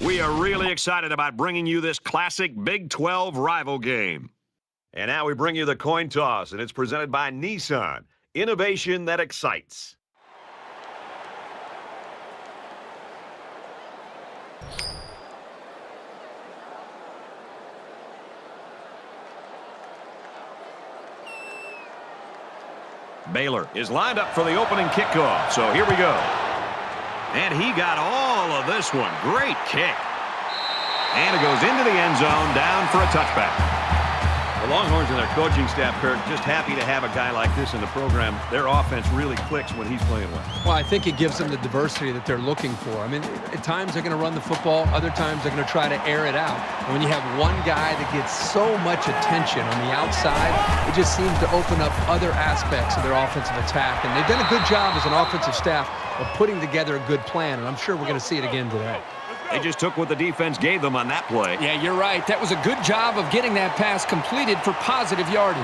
We are really excited about bringing you this classic Big 12 rival game. And now we bring you the coin toss, and it's presented by Nissan. Innovation that excites. Baylor is lined up for the opening kickoff, so here we go. And he got all of this one. Great kick. And it goes into the end zone, down for a touchback. The Longhorns and their coaching staff, Kirk, just happy to have a guy like this in the program. Their offense really clicks when he's playing well. Well, I think it gives them the diversity that they're looking for. I mean, at times they're going to run the football. Other times they're going to try to air it out. And when you have one guy that gets so much attention on the outside, it just seems to open up other aspects of their offensive attack. And they've done a good job as an offensive staff of putting together a good plan. And I'm sure we're going to see it again today. They just took what the defense gave them on that play. Yeah, you're right. That was a good job of getting that pass completed for positive yardage.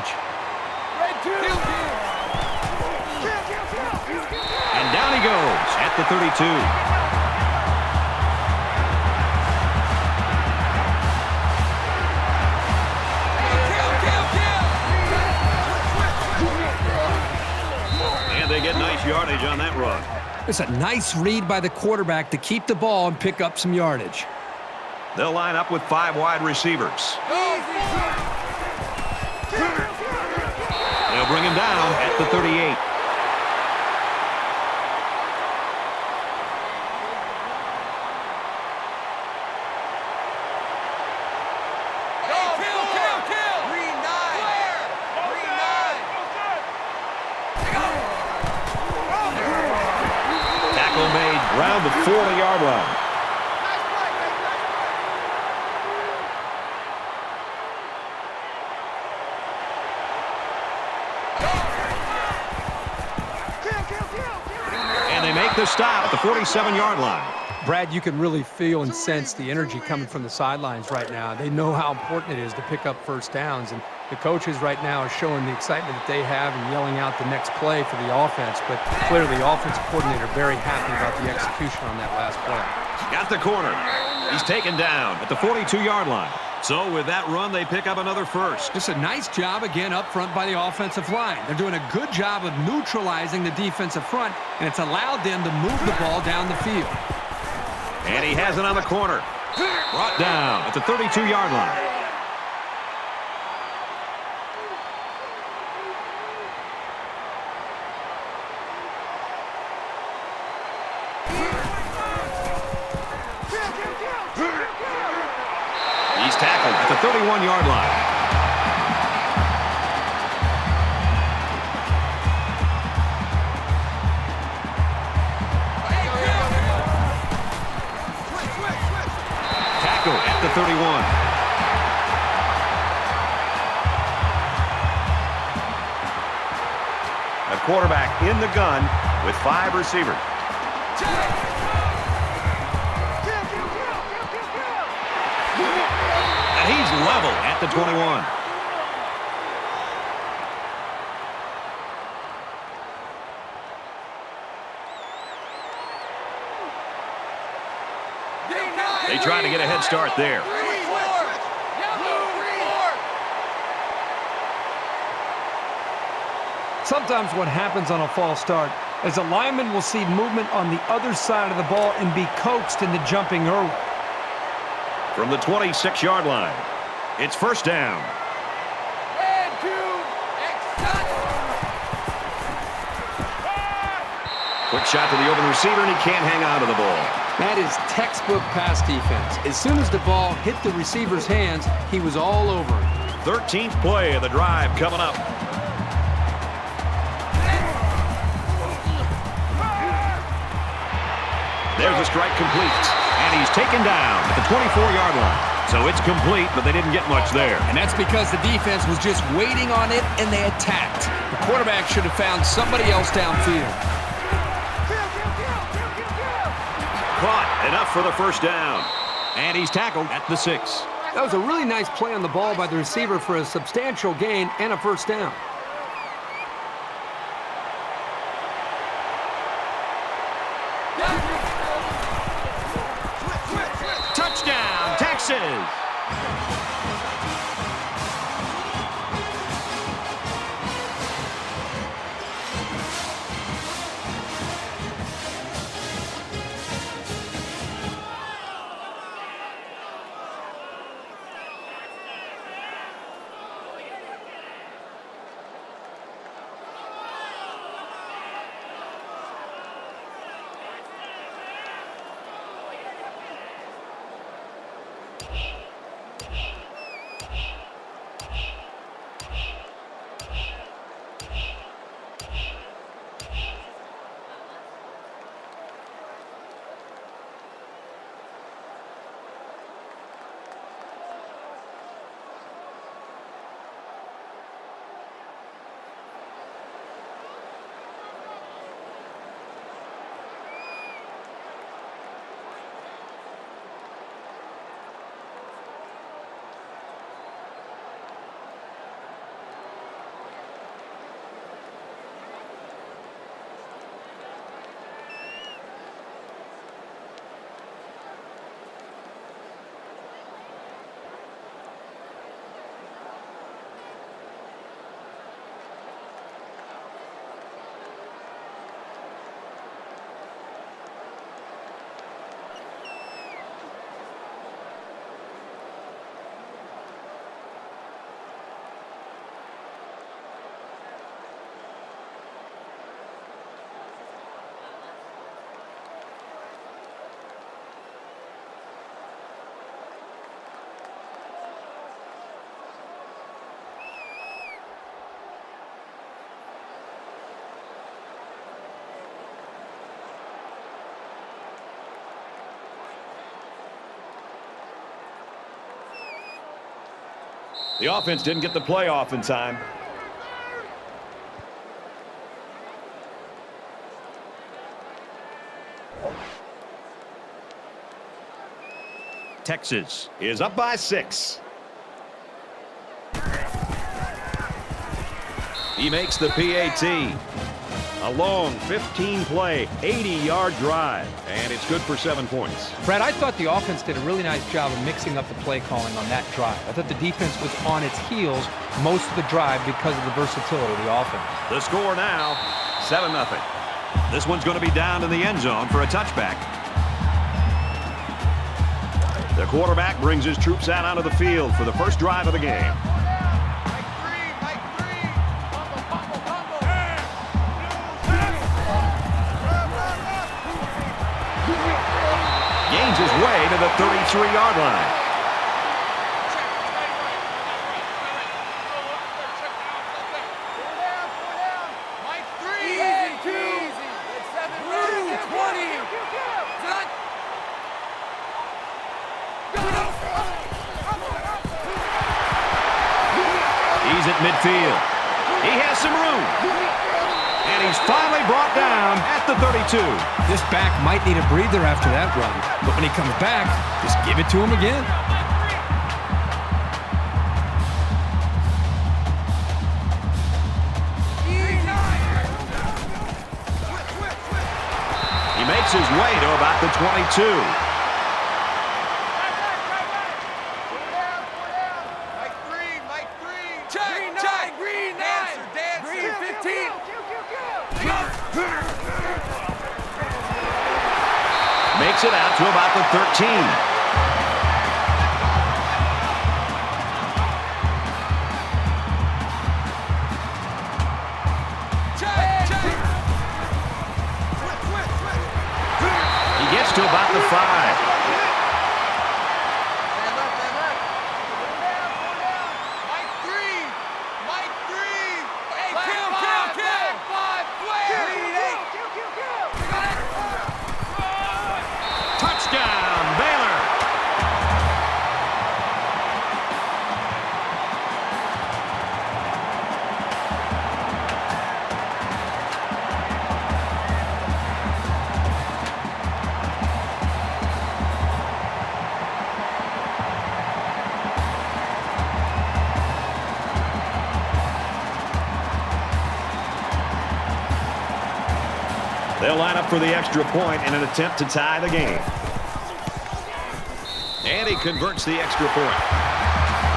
And down he goes at the 32. And they get nice yardage on that run. It's a nice read by the quarterback to keep the ball and pick up some yardage. They'll line up with 5 wide receivers. They'll bring him down at the 38. Around the 40-yard line. And they make the stop at the 47-yard line. Brad, you can really feel and sense the energy coming from the sidelines right now. They know how important it is to pick up first downs, and the coaches right now are showing the excitement that they have and yelling out the next play for the offense. But clearly, the offensive coordinator very happy about the execution on that last play. Got the corner. He's taken down at the 42-yard line. So with that run, they pick up another first. Just a nice job again up front by the offensive line. They're doing a good job of neutralizing the defensive front, and it's allowed them to move the ball down the field. And he has it on the corner. Brought down at the 32-yard line. He's tackled at the 31-yard line. At the 31. A quarterback in the gun with 5 receivers. And he's level at the 21. They try to get a head start there. Sometimes what happens on a false start is a lineman will see movement on the other side of the ball and be coaxed into jumping early. From the 26-yard line, it's first down. Quick shot to the open receiver, and he can't hang on to the ball. That is textbook pass defense. As soon as the ball hit the receiver's hands, he was all over it. 13th play of the drive coming up. There's a strike complete, and he's taken down at the 24-yard line. So it's complete, but they didn't get much there. And that's because the defense was just waiting on it, and they attacked. The quarterback should have found somebody else downfield. Caught, enough for the first down. And he's tackled at the 6. That was a really nice play on the ball by the receiver for a substantial gain and a first down. misses. The offense didn't get the play off in time. Texas is up by 6. He makes the PAT. A long 15-play, 80-yard drive, and it's good for 7 points. Brad, I thought the offense did a really nice job of mixing up the play calling on that drive. I thought the defense was on its heels most of the drive because of the versatility of the offense. The score now, 7-0. This one's going to be down in the end zone for a touchback. The quarterback brings his troops out onto the field for the first drive of the game. Gains his way to the 33-yard line. He's at midfield. He has some room. And he's finally brought down at the 32. This back might need a breather after that run, but when he comes back, just give it to him again. He makes his way to about the 22. Makes it out to about the 13. He gets to about the 5. Touchdown, Baylor. They'll line up for the extra point in an attempt to tie the game. And he converts the extra point.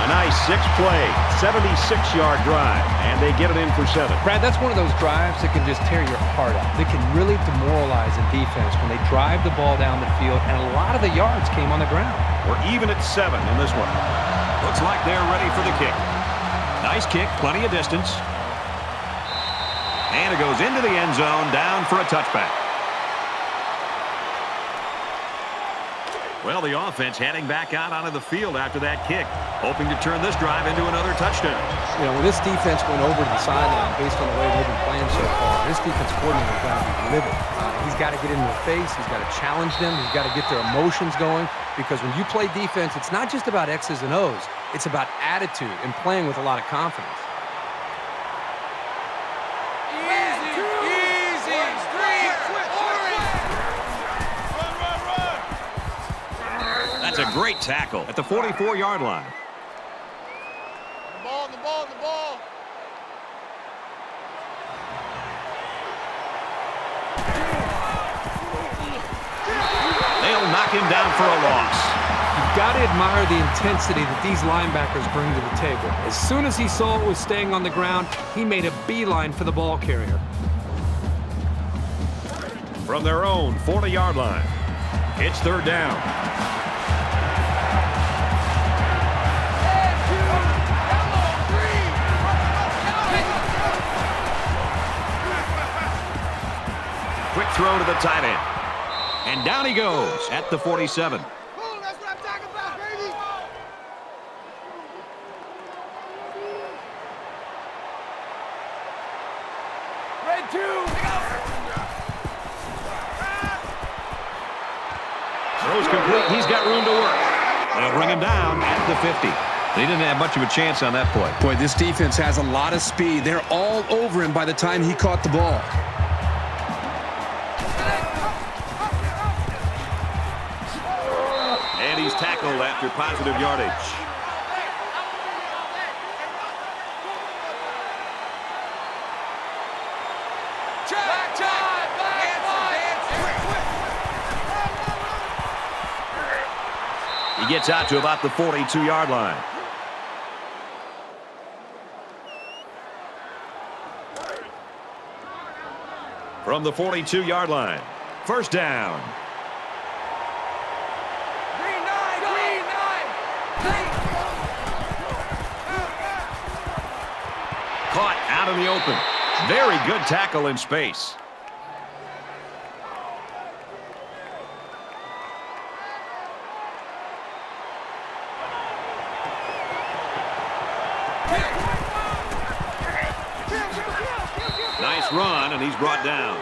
A nice 6-play, 76-yard drive, and they get it in for 7. Brad, that's one of those drives that can just tear your heart out. They can really demoralize in defense when they drive the ball down the field, and a lot of the yards came on the ground. We're even at 7 in this one. Looks like they're ready for the kick. Nice kick, plenty of distance. And it goes into the end zone, down for a touchback. Well, the offense heading back out onto the field after that kick, hoping to turn this drive into another touchdown. You know, when this defense went over to the sideline based on the way they've been playing so far, this defense coordinator's got to be livid. He's got to get in their face. He's got to challenge them. He's got to get their emotions going, because when you play defense, it's not just about X's and O's. It's about attitude and playing with a lot of confidence. That's a great tackle at the 44-yard line. The ball. They'll knock him down for a loss. You've got to admire the intensity that these linebackers bring to the table. As soon as he saw it was staying on the ground, he made a beeline for the ball carrier. From their own 40-yard line, it's third down. Quick throw to the tight end. And down he goes at the 47. Boom, that's what I'm talking about, baby. Red 2. Throws complete. He's got room to work. They'll bring him down at the 50. They didn't have much of a chance on that play. Boy, this defense has a lot of speed. They're all over him by the time he caught the ball. And he's tackled after positive yardage. He gets out to about the 42-yard line. From the 42-yard line, first down. Caught out in the open. Very good tackle in space. Nice run, and he's brought down.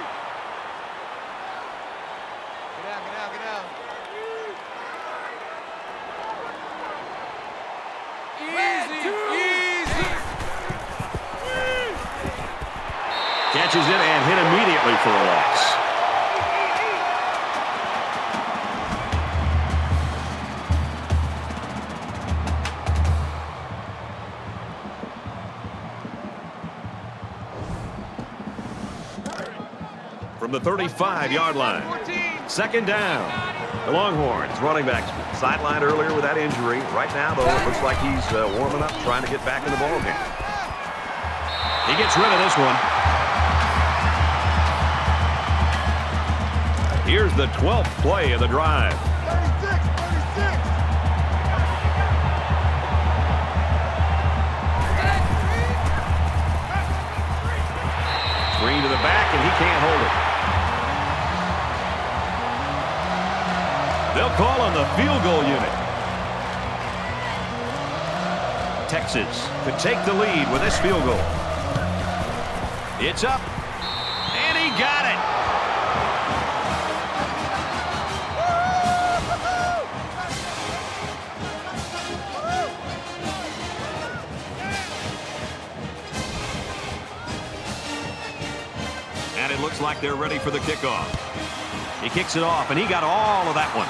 Get out. Easy. Catches it and hit immediately for a loss. From the 35-yard line, second down. The Longhorns running back sidelined earlier with that injury. Right now, though, it looks like he's warming up, trying to get back in the ball game. He gets rid of this one. Here's the 12th play of the drive. 36. Screen to the back, and he can't hold it. They'll call on the field goal unit. Texas could take the lead with this field goal. It's up, and he got it. And it looks like they're ready for the kickoff. He kicks it off, and he got all of that one.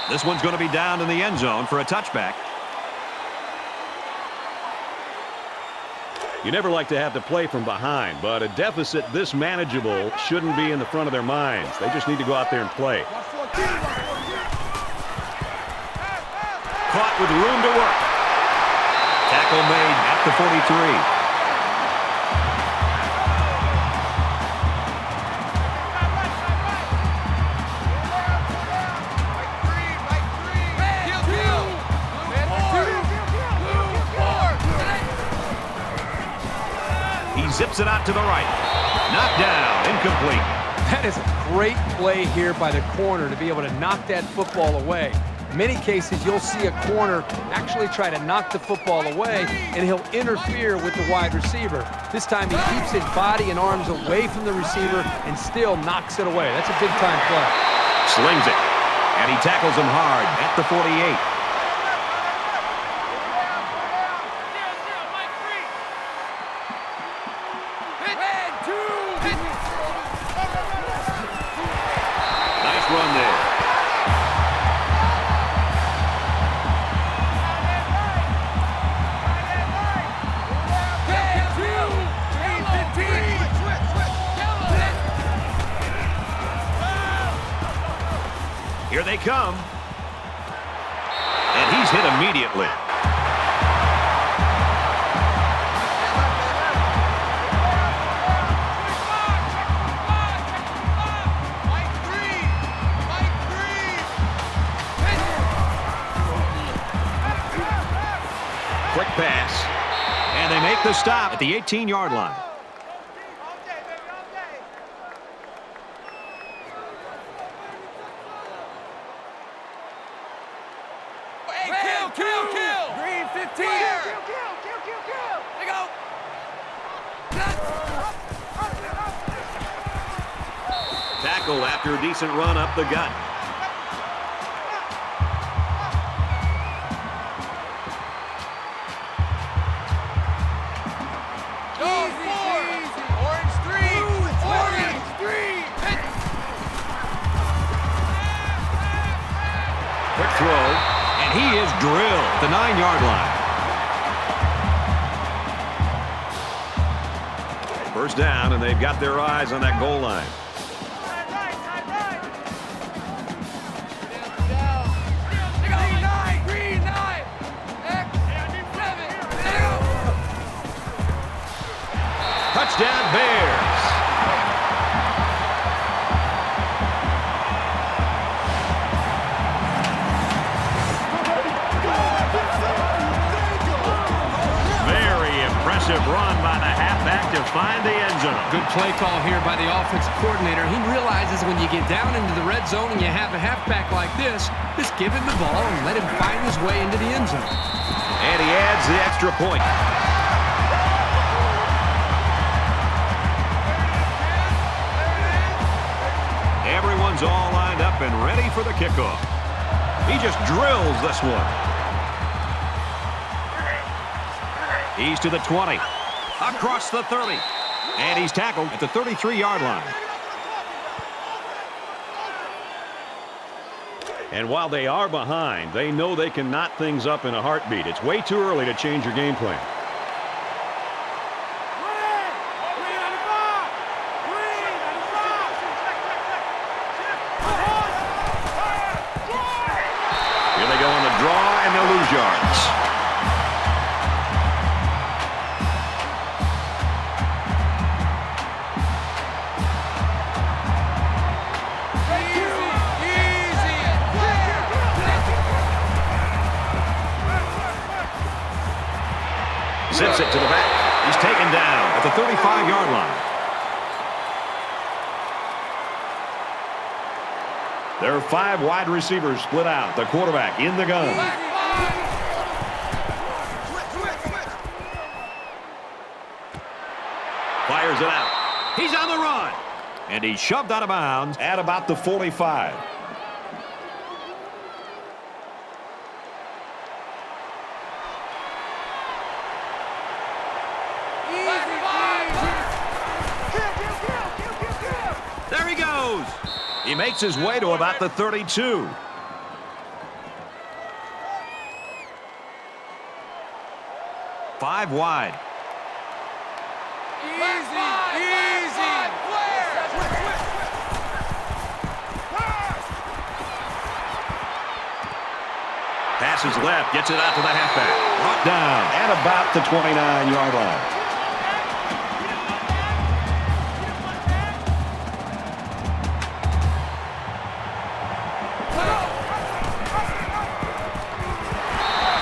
This one's going to be down in the end zone for a touchback. You never like to have to play from behind, but a deficit this manageable shouldn't be in the front of their minds. They just need to go out there and play. caught with room to work. Tackle made at the 43. Zips it out to the right. Knocked down. Incomplete. That is a great play here by the corner to be able to knock that football away. In many cases, you'll see a corner actually try to knock the football away, and he'll interfere with the wide receiver. This time he keeps his body and arms away from the receiver and still knocks it away. That's a big-time play. Slings it. And he tackles him hard at the 48. Run there. Here they come. And he's hit immediately. Quick pass. And they make the stop at the 18-yard line. Hey, kill! Green 15! Kill! They go! Tackle after a decent run up the gut. Quick throw, and he is drilled at the 9-yard line. First down, and they've got their eyes on that goal line. Touchdown, Bears. Impressive run by the halfback to find the end zone. Good play call here by the offensive coordinator. He realizes when you get down into the red zone and you have a halfback like this, just give him the ball and let him find his way into the end zone. And he adds the extra point. Everyone's all lined up and ready for the kickoff. He just drills this one. He's to the 20, across the 30, and he's tackled at the 33-yard line. And while they are behind, they know they can knot things up in a heartbeat. It's way too early to change your game plan. Here they go on the draw, and they'll lose yards. Zips it to the back. He's taken down at the 35-yard line. There are 5 wide receivers split out. The quarterback in the gun. Fires it out. He's on the run. And he's shoved out of bounds At about the 45. There he goes. He makes his way to about the 32. Five wide. Pass passes left, gets it out to the halfback. Brought down At about the 29-yard line.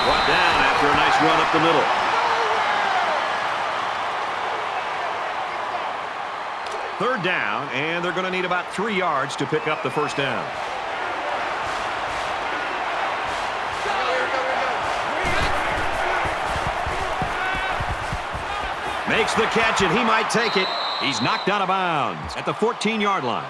Brought down after a nice run up the middle. Third down, and they're going to need about 3 yards to pick up the first down. Makes the catch, and he might take it. He's knocked out of bounds at the 14-yard line.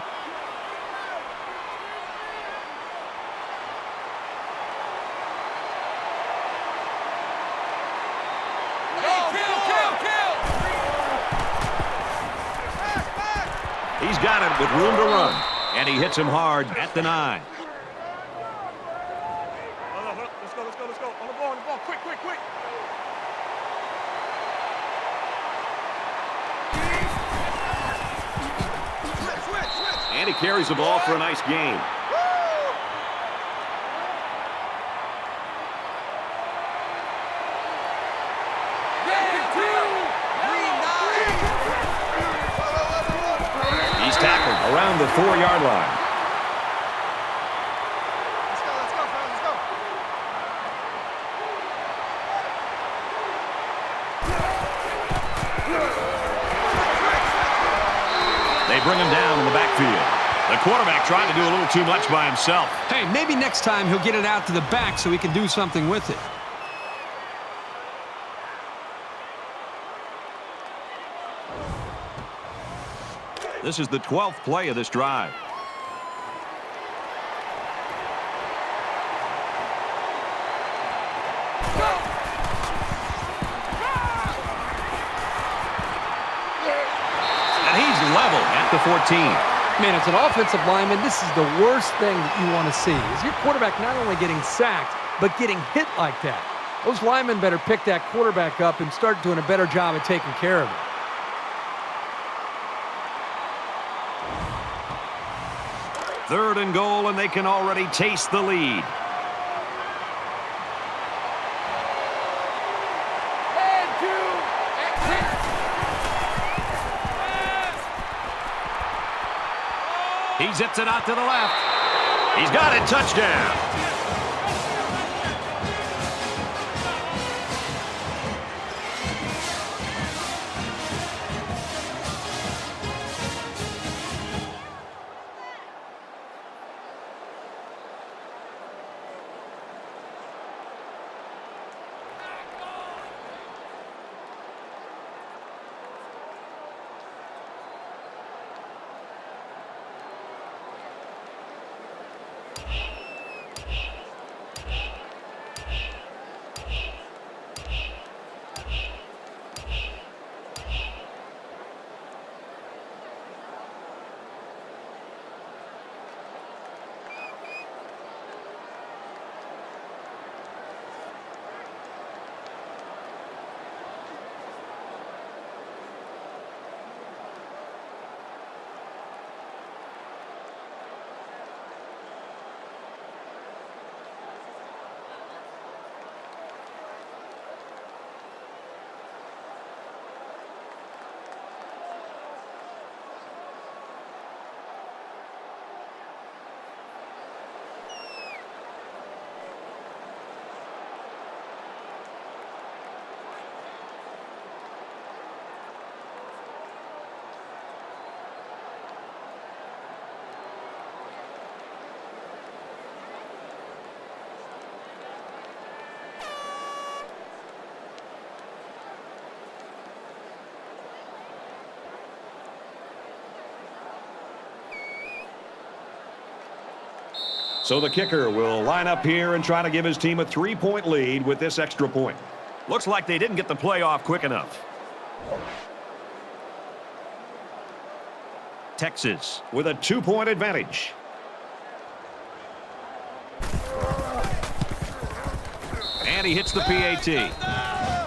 He's got it with room to run, and he hits him hard at the 9. Let's go. On the ball. Quick. And he carries the ball for a nice gain. He's tackled around the 4-yard line. They bring him down in the backfield. The quarterback trying to do a little too much by himself. Hey, maybe next time he'll get it out to the back so he can do something with it. This is the 12th play of this drive. And he's level at the 14. Man, as an offensive lineman, this is the worst thing that you want to see. Is your quarterback not only getting sacked, but getting hit like that. Those linemen better pick that quarterback up and start doing a better job of taking care of it. Third and goal, and they can already taste the lead. He zips it out to the left. He's got it. Touchdown. So the kicker will line up here and try to give his team a 3-point lead with this extra point. Looks like they didn't get the play off quick enough. Texas with a 2-point advantage. And he hits the PAT.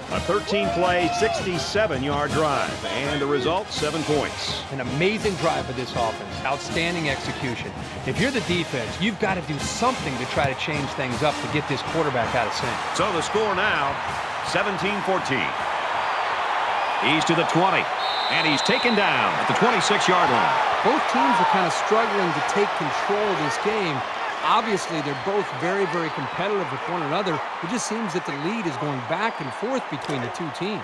A 13-play, 67-yard drive. And the result, 7 points. An amazing drive for this offense. Outstanding execution. If you're the defense, you've got to do something to try to change things up to get this quarterback out of sync. So the score now, 17-14. He's to the 20, and he's taken down at the 26-yard line. Both teams are kind of struggling to take control of this game. Obviously, they're both very, very competitive with one another. It just seems that the lead is going back and forth between the two teams.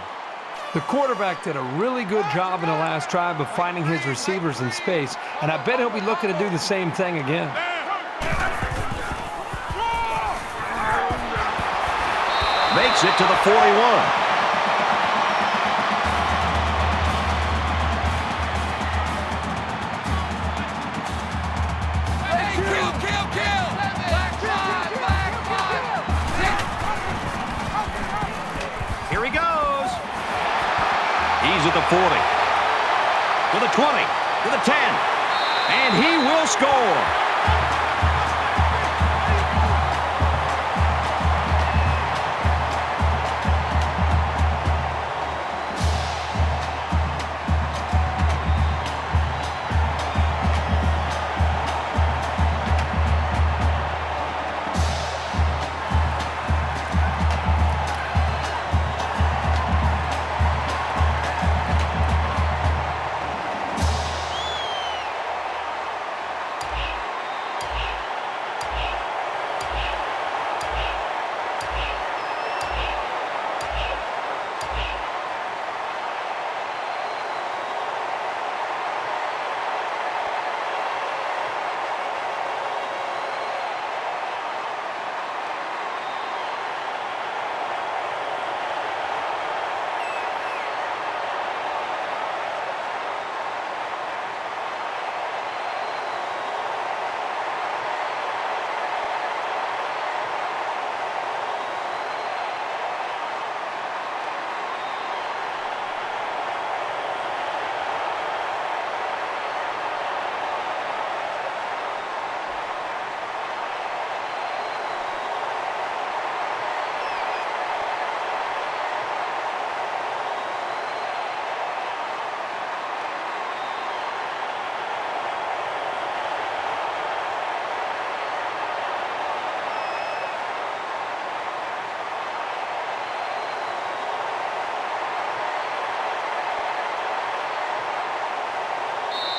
The quarterback did a really good job in the last drive of finding his receivers in space, and I bet he'll be looking to do the same thing again. Makes it to the 41. Here he goes. He's at the 40, to the 20, to the 10, and he will score.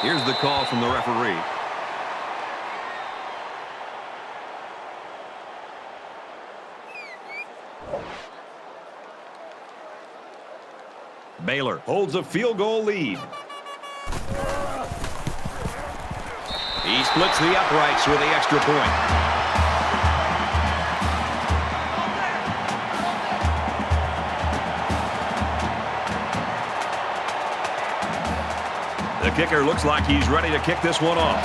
Here's the call from the referee. Baylor holds a field goal lead. He splits the uprights with the extra point. The kicker looks like he's ready to kick this one off.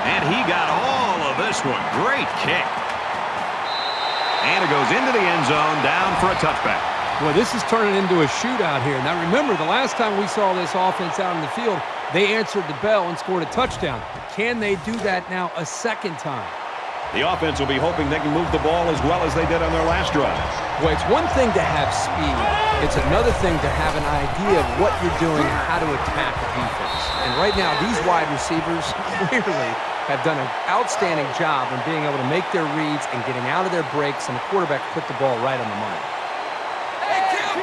And he got all of this one. Great kick. And it goes into the end zone, down for a touchback. Well, this is turning into a shootout here. Now, remember, the last time we saw this offense out in the field, they answered the bell and scored a touchdown. Can they do that now a second time? The offense will be hoping they can move the ball as well as they did on their last drive. Well, it's one thing to have speed. It's another thing to have an idea of what you're doing, how to attack a defense. And right now, these wide receivers clearly have done an outstanding job in being able to make their reads and getting out of their breaks, and the quarterback put the ball right on the money. Hey, kill!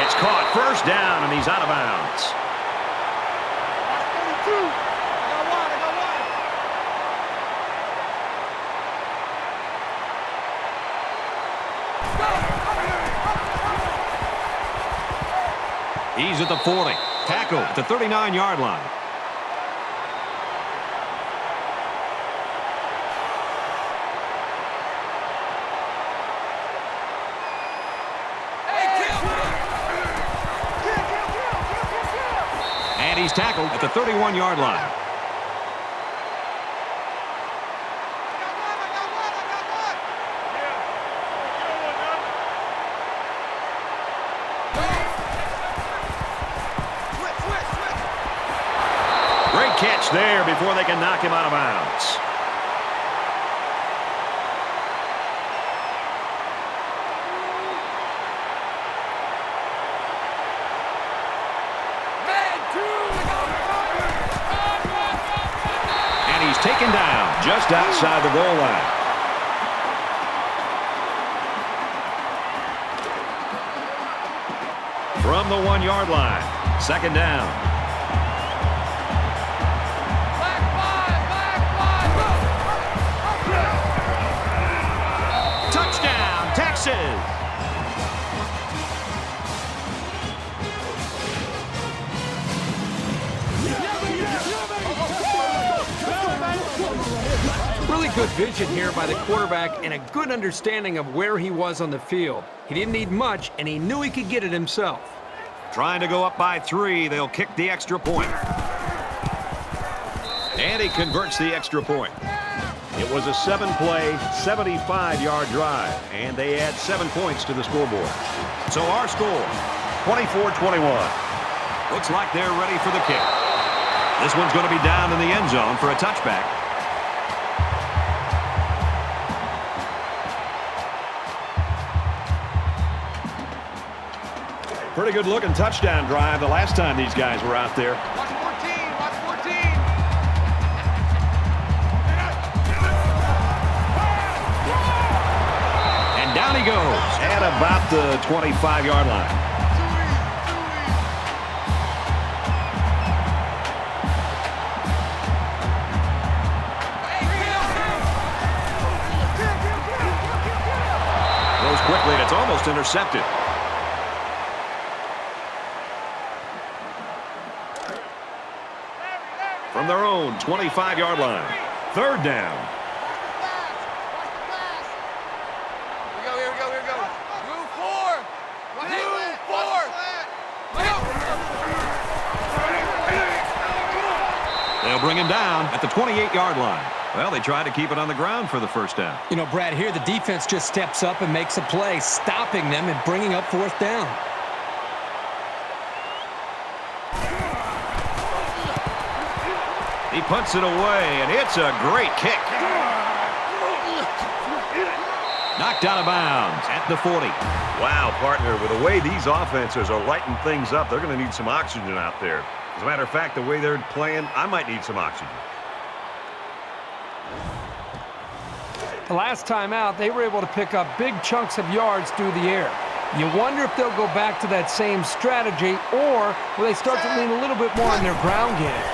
It's caught, first down, and he's out of bounds. He's at the 40. Tackle at the 39-yard line. And he's tackled at the 31-yard line. Great catch there before they can knock him out of bounds. he's taken down just outside the goal line. From the 1-yard line, 2nd down. Touchdown, Texas! Really good vision here by the quarterback and a good understanding of where he was on the field. He didn't need much, and he knew he could get it himself. Trying to go up by 3. They'll kick the extra point. And he converts the extra point. It was a 7-play, 75-yard drive, and they add 7 points to the scoreboard. So our score, 24-21. looks like they're ready for the kick. This one's going to be down in the end zone for a touchback. Pretty good looking touchdown drive the last time these guys were out there. Watch 14, watch 14. And down he goes. At about the 25-yard line. Goes quickly, and it's almost intercepted. From their own 25-yard line. 3rd down. Here we go. Move forward. Move forward. They'll bring him down at the 28-yard line. Well, they tried to keep it on the ground for the 1st down. You know, Brad, here the defense just steps up and makes a play, stopping them and bringing up 4th down. He punts it away, and it's a great kick. Knocked out of bounds at the 40. Wow, partner, with the way these offenses are lighting things up, they're going to need some oxygen out there. As a matter of fact, the way they're playing, I might need some oxygen. The last time out, they were able to pick up big chunks of yards through the air. You wonder if they'll go back to that same strategy, or will they start to lean a little bit more on their ground game?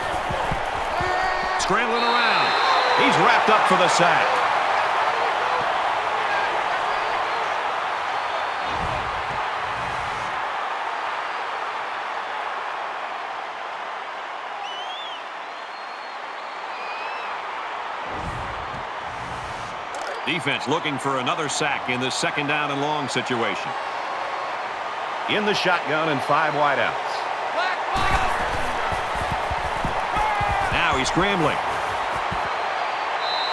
Scrambling around. He's wrapped up for the sack. Defense looking for another sack in this 2nd down and long situation. In the shotgun and 5 wideouts. Now he's scrambling.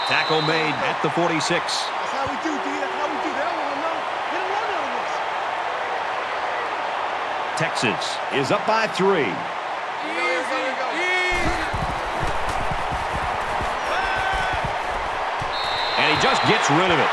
Tackle made at the 46. That's how we do, D. That's how we do. They don't want to know. They don't want none of this. Texas Is up by 3. and he just gets rid of it.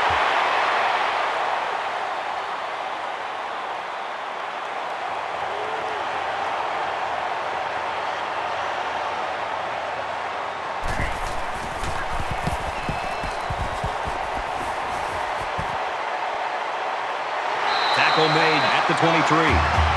Tackle made at the 23.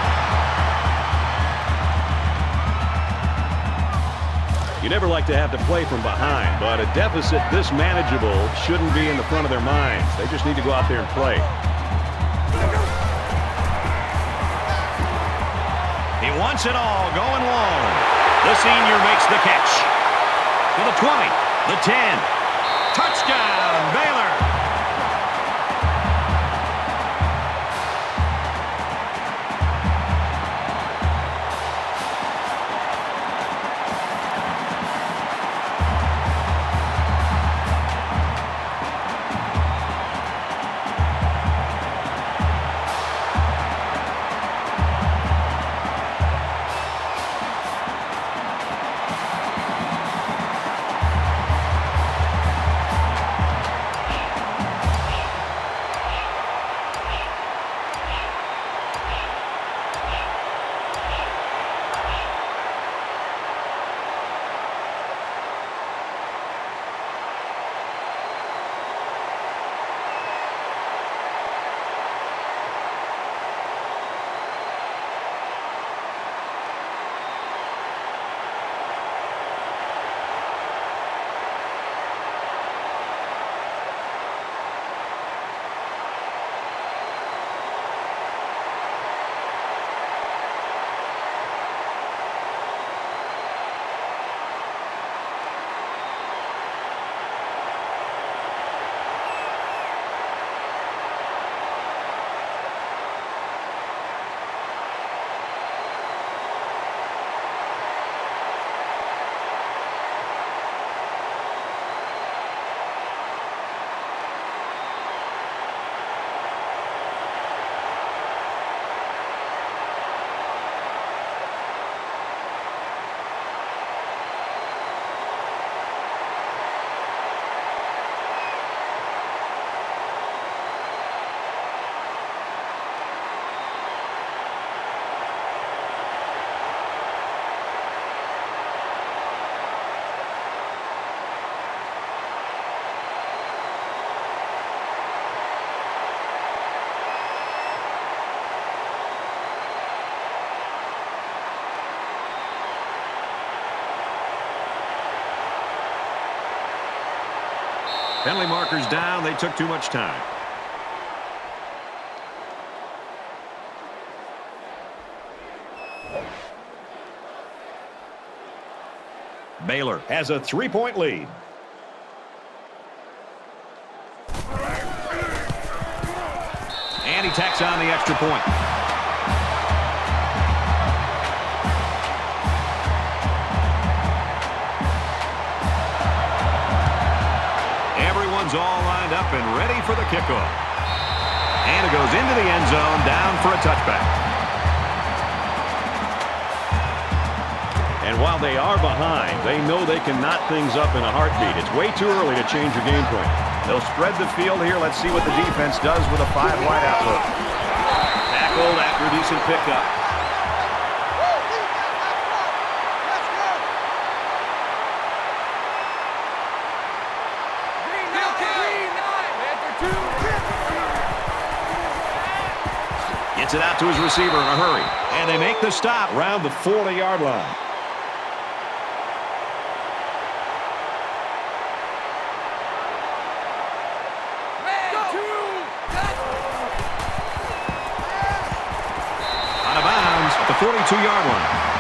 You never like to have to play from behind, but a deficit this manageable shouldn't be in the front of their minds. They just need to go out there and play. He wants it all, going long. The senior makes the catch. To the 20, the 10. Touchdown, Baylor. Penalty markers down. They took too much time. Baylor has a 3-point lead. And he tacks on the extra point. Everyone's all lined up and ready for the kickoff. And it goes into the end zone, down for a touchback. And while they are behind, they know they can knot things up in a heartbeat. It's way too early to change your game plan. They'll spread the field here. Let's see what the defense does with a 5-wide outlook. Tackled after a decent pickup. Gets it out to his receiver in a hurry. And they make the stop around the 40-yard line. Out of bounds at the 42-yard line.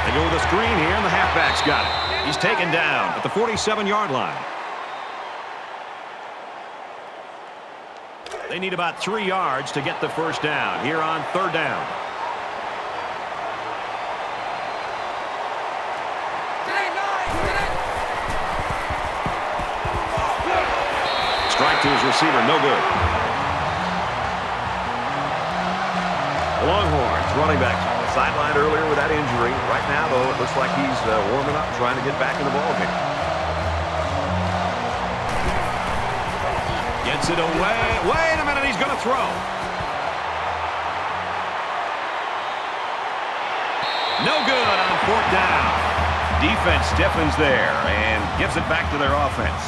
They go with a screen here, and the halfback's got it. He's taken down at the 47-yard line. They need about 3 yards to get the first down here on 3rd down. Strike to his receiver, no good. Longhorns running back sidelined earlier with that injury. Right now, though, it looks like he's warming up, trying to get back in the ballgame. Gets it away. Wait a minute, he's going to throw. No good on 4th down. Defense stiffens there and gives it back to their offense.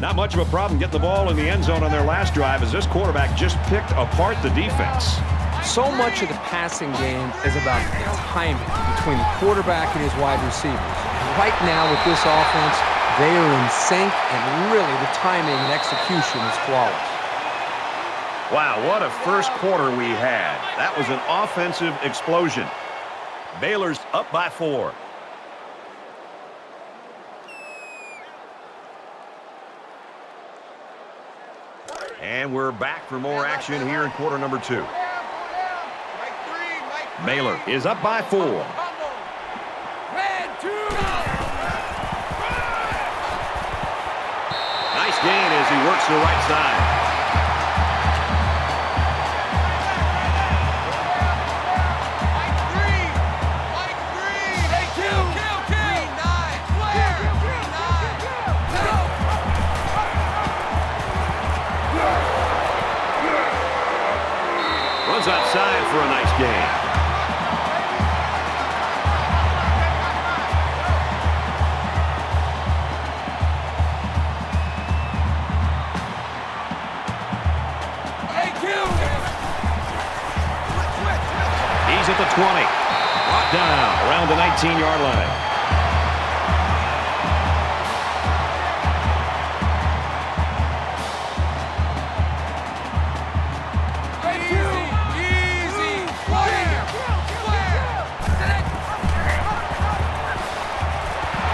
Not much of a problem getting the ball in the end zone on their last drive as this quarterback just picked apart the defense. So much of the passing game is about the timing between the quarterback and his wide receivers. And right now with this offense, they are in sync, and really the timing and execution is flawless. Wow, what a first quarter we had. That was an offensive explosion. Baylor's up by 4. And we're back for more action here in quarter number 2. Baylor is up by 4. Nice gain as he works the right side. Runs outside for a nice gain. He's at the 20. Brought down around the 19-yard line.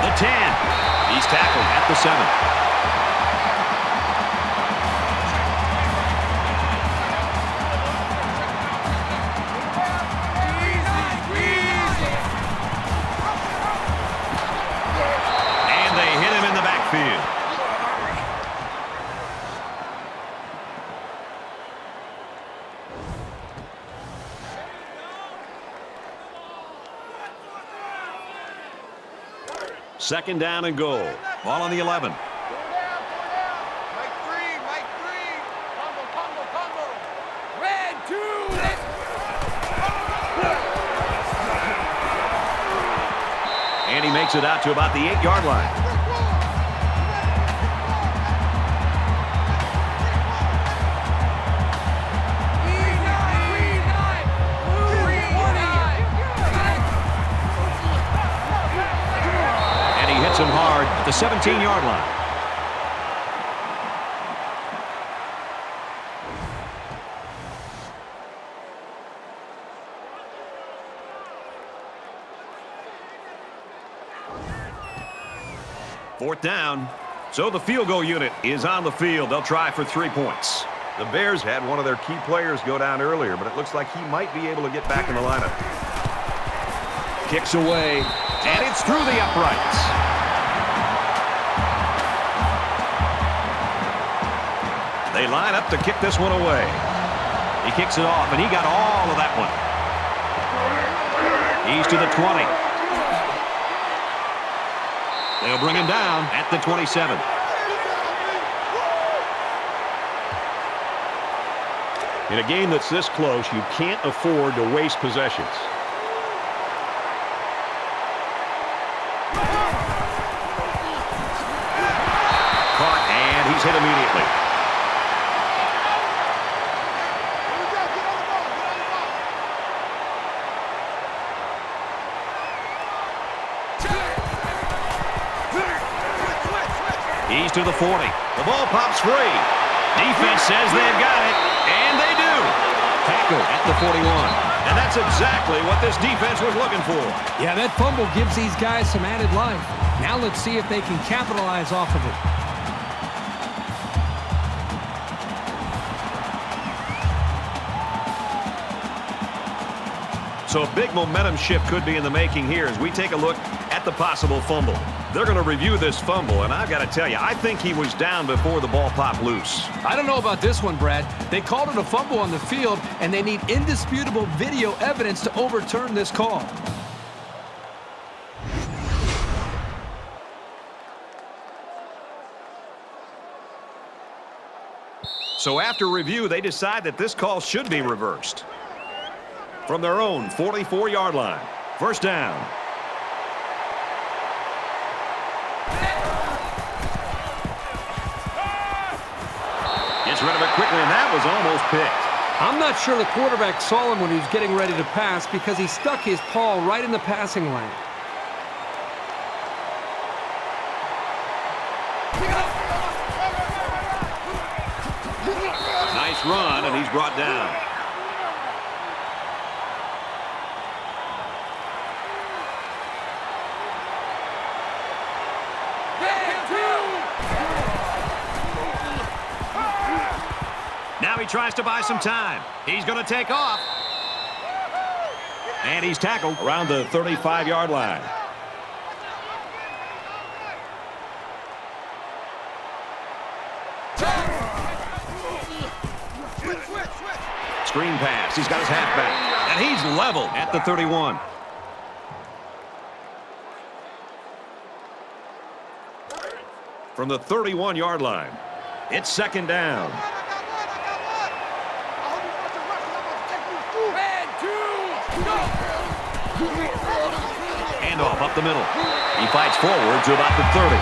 The 10. He's tackled at the 7. Second down and goal. Ball on the 11. And he makes it out to about the 8-yard line. And he hits him hard at the 17-yard line. Fourth down. So the field goal unit is on the field. They'll try for 3 points. The Bears had one of their key players go down earlier, but it looks like he might be able to get back in the lineup. Kicks away, and it's through the uprights. They line up to kick this one away. He kicks it off, and he got all of that one. He's to the 20. They'll bring him down at the 27. In a game that's this close, you can't afford to waste possessions. Caught, and he's hit immediately. He's to the 40. The ball pops free. Defense says they've got it, and they do. Tackle at the 41. And that's exactly what this defense was looking for. Yeah, that fumble gives these guys some added life. Now let's see if they can capitalize off of it. So a big momentum shift could be in the making here as we take a look at the possible fumble. They're going to review this fumble, and I've got to tell you, I think he was down before the ball popped loose. I don't know about this one, Brad. They called it a fumble on the field, and they need indisputable video evidence to overturn this call. So after review, they decide that this call should be reversed. From their own 44-yard line, first down. Gets rid of it quickly, and that was almost picked. I'm not sure the quarterback saw him when he was getting ready to pass because he stuck his paw right in the passing lane. Nice run, and he's brought down. Now he tries to buy some time. He's going to take off. And he's tackled around the 35-yard line. Screen pass. He's got his halfback. And he's level at the 31. From the 31-yard line, it's second down. Hand off up the middle. He fights forward to about the 30.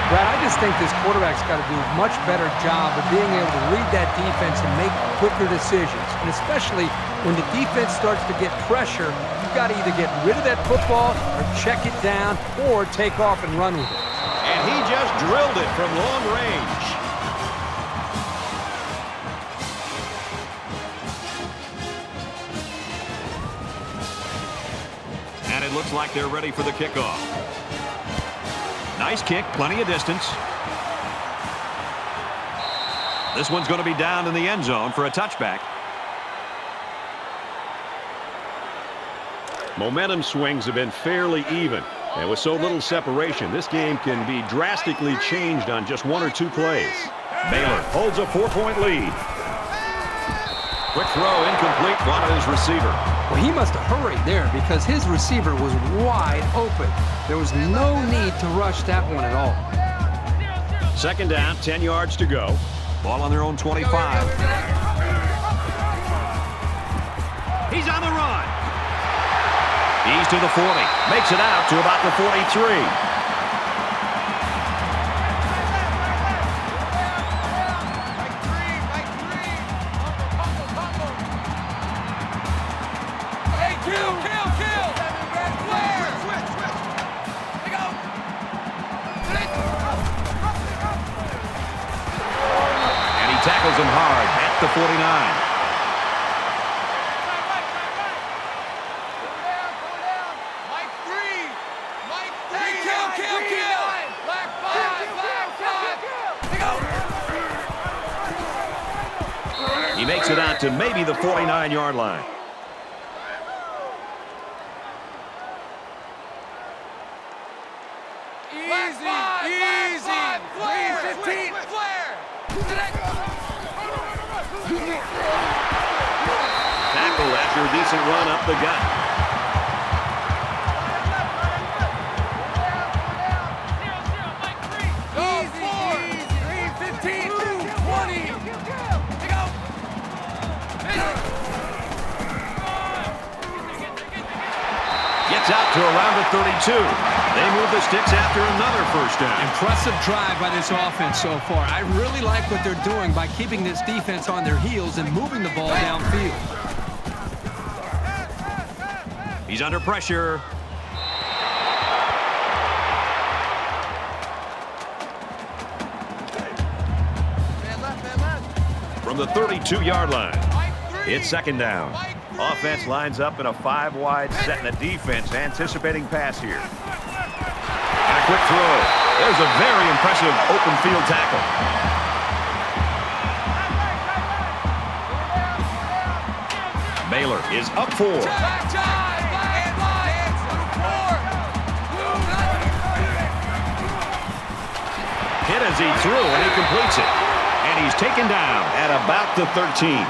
Brad, I just think this quarterback's got to do a much better job of being able to read that defense and make quicker decisions. And especially when the defense starts to get pressure, you've got to either get rid of that football or check it down or take off and run with it. And he just drilled it from long range. And it looks like they're ready for the kickoff. Nice kick, plenty of distance. This one's going to be down in the end zone for a touchback. Momentum swings have been fairly even. And with so little separation, this game can be drastically changed on just one or two plays. Baylor holds a 4-point lead. Quick throw, incomplete, one of his receiver. Well, he must have hurried there because his receiver was wide open. There was no need to rush that one at all. Second down, 10 yards to go. Ball on their own 25. He's on the run. He's to the 40. Makes it out to about the 43. Tackles him hard at the 49. He makes it out to maybe the 49-yard line. Tackle after a decent run up the gut. Gets out to around the 32. They move the sticks after another first down. Impressive drive by this offense so far. I really like what they're doing by keeping this defense on their heels and moving the ball downfield. He's under pressure. From the 32-yard line, it's second down. Offense lines up in a 5-wide set, and the defense anticipating pass here. And a quick throw. There's a very impressive open field tackle. Baylor is up 4. Hit as he threw, and he completes it. And he's taken down at about the 13.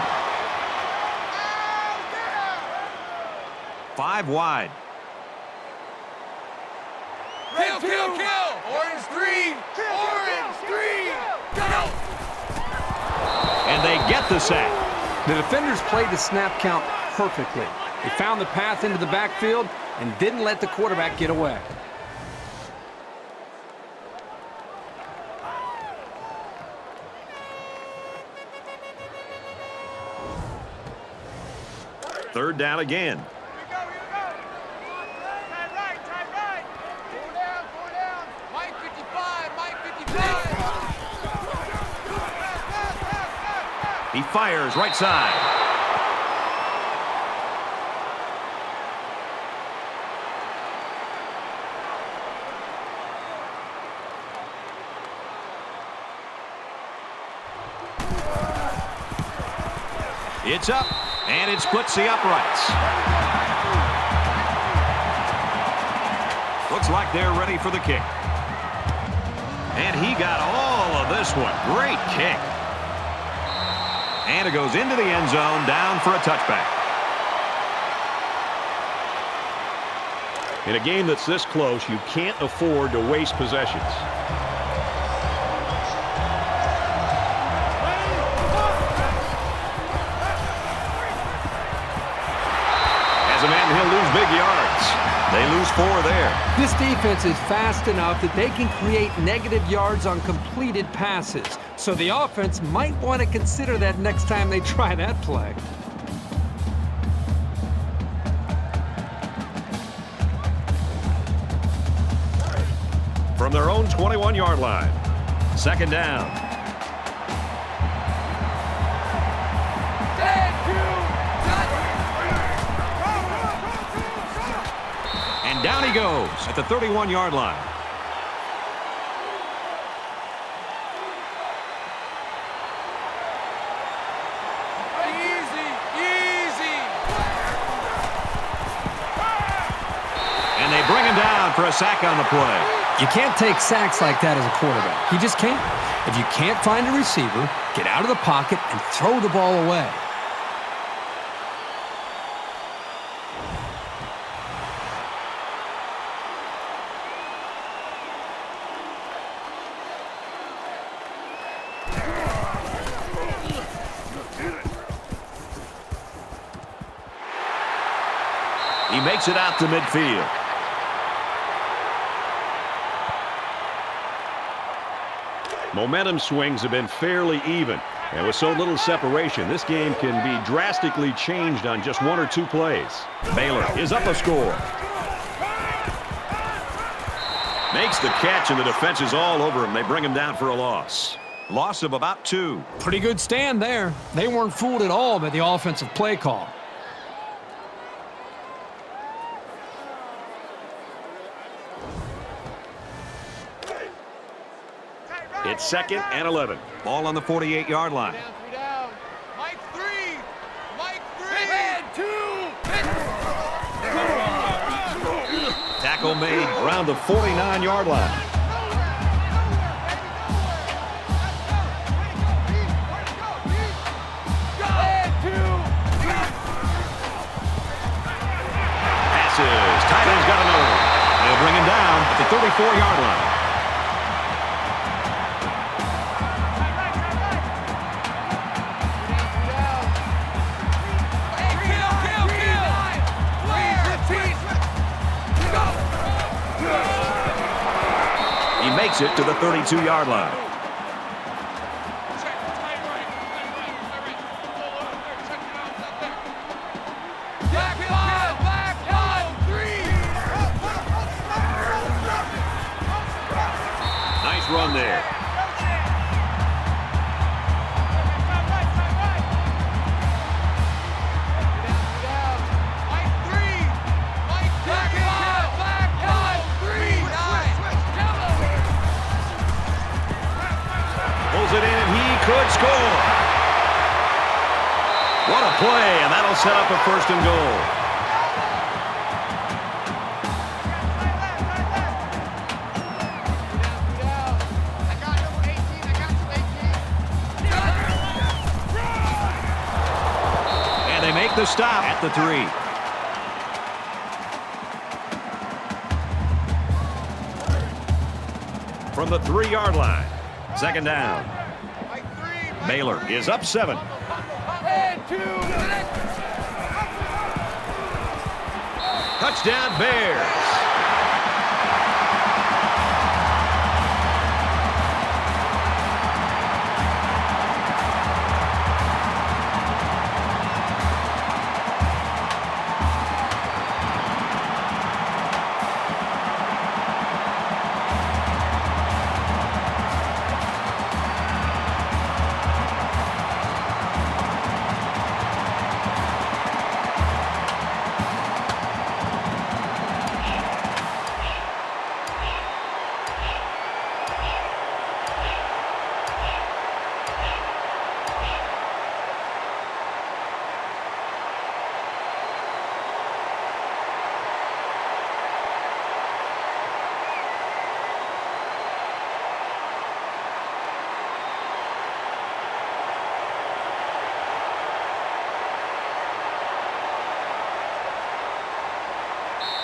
5 wide. Kill. Orange 3. Orange 3. Go. And they get the sack. The defenders played the snap count perfectly. They found the path into the backfield and didn't let the quarterback get away. Third down again. He fires right side. It's up, and it splits the uprights. Looks like they're ready for the kick. And he got all of this one. Great kick. And it goes into the end zone, down for a touchback. In a game that's this close, you can't afford to waste possessions. As a man, he'll lose big yards. They lose 4 there. This defense is fast enough that they can create negative yards on completed passes. So the offense might want to consider that next time they try that play. From their own 21-yard line, second down. And down he goes at the 31-yard line. And they bring him down for a sack on the play. You can't take sacks like that as a quarterback. You just can't. If you can't find a receiver, get out of the pocket and throw the ball away. He makes it out to midfield. Momentum swings have been fairly even. And with so little separation, this game can be drastically changed on just 1 or 2 plays. Baylor is up a score. Makes the catch, and the defense is all over him. They bring him down for a loss. Loss of about 2. Pretty good stand there. They weren't fooled at all by the offensive play call. It's 2nd and 11. Ball on the 48-yard line. Three down. Mike 3. Mike 3. Tackle made. Around the 49-yard line. Passes. Tight end's got another one. They'll bring him down at the 34-yard line. He makes it to the 32-yard line. Nice run there. Pulls it in, and he could score. What a play, and that'll set up a 1st and goal. And they make the stop at the 3. From the 3-yard line. 2nd down. Baylor is up 7. Touchdown Bears.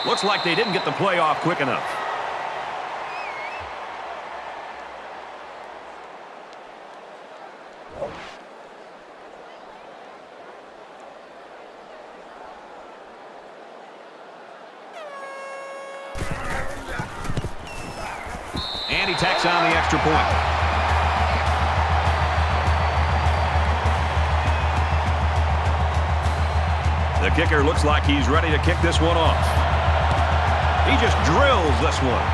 Looks like they didn't get the play off quick enough. And he tacks on the extra point. The kicker looks like he's ready to kick this one off. He just drills this one.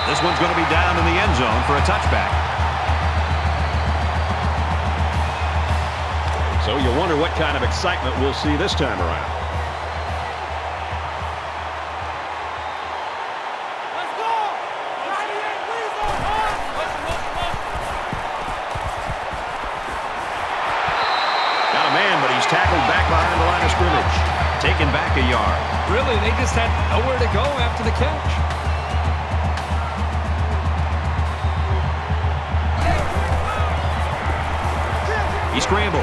This one's going to be down in the end zone for a touchback. So you wonder what kind of excitement we'll see this time around. Got a man, but he's tackled back behind the line of scrimmage. Taken back a yard. Really, they just had nowhere to go after the catch. He scrambled.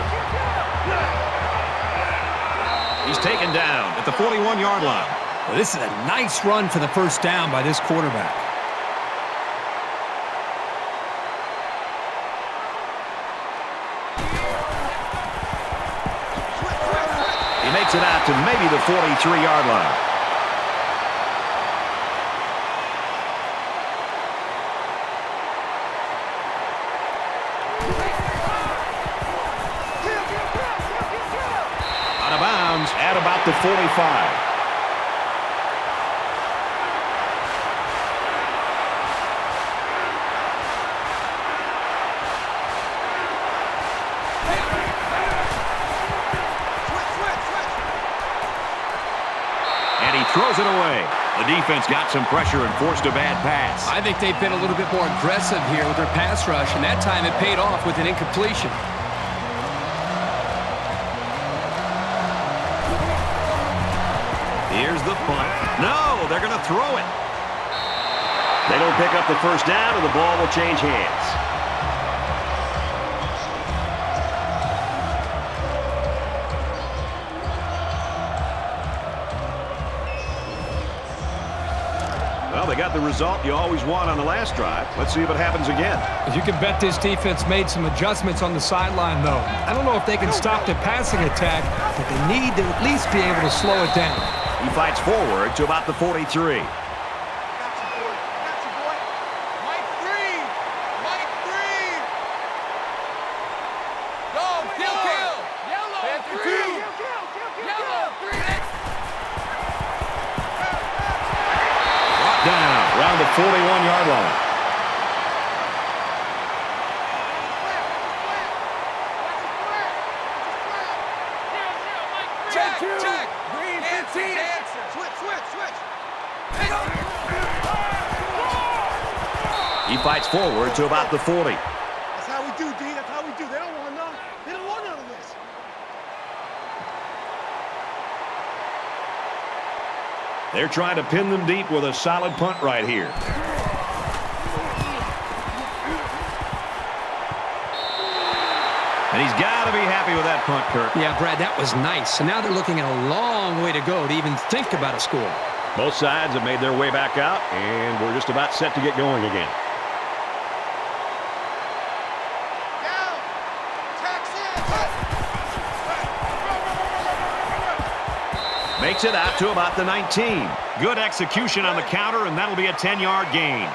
He's taken down at the 41-yard line. Well, this is a nice run for the 1st down by this quarterback. to maybe the 43-yard line. Out of bounds at about the 45. Throws it away. The defense got some pressure and forced a bad pass. I think they've been a little bit more aggressive here with their pass rush, and that time it paid off with an incompletion. Here's the punt. No, they're going to throw it. They don't pick up the first down, and the ball will change hands. Well, they got the result you always want on the last drive. Let's see if it happens again. You can bet this defense made some adjustments on the sideline, though. I don't know if they can stop the passing attack, but they need to at least be able to slow it down. He fights forward to about the 43. Down around the 41-yard line. Check. Green 15. Switch. He fights forward to about the 40. That's how we do, D. That's how we do. They don't want none. They don't want none of this. They're trying to pin them deep with a solid punt right here. And he's got to be happy with that punt, Kirk. Yeah, Brad, that was nice. And now they're looking at a long way to go to even think about a score. Both sides have made their way back out, and we're just about set to get going again. Makes it out to about the 19. Good execution on the counter, and that'll be a 10-yard gain.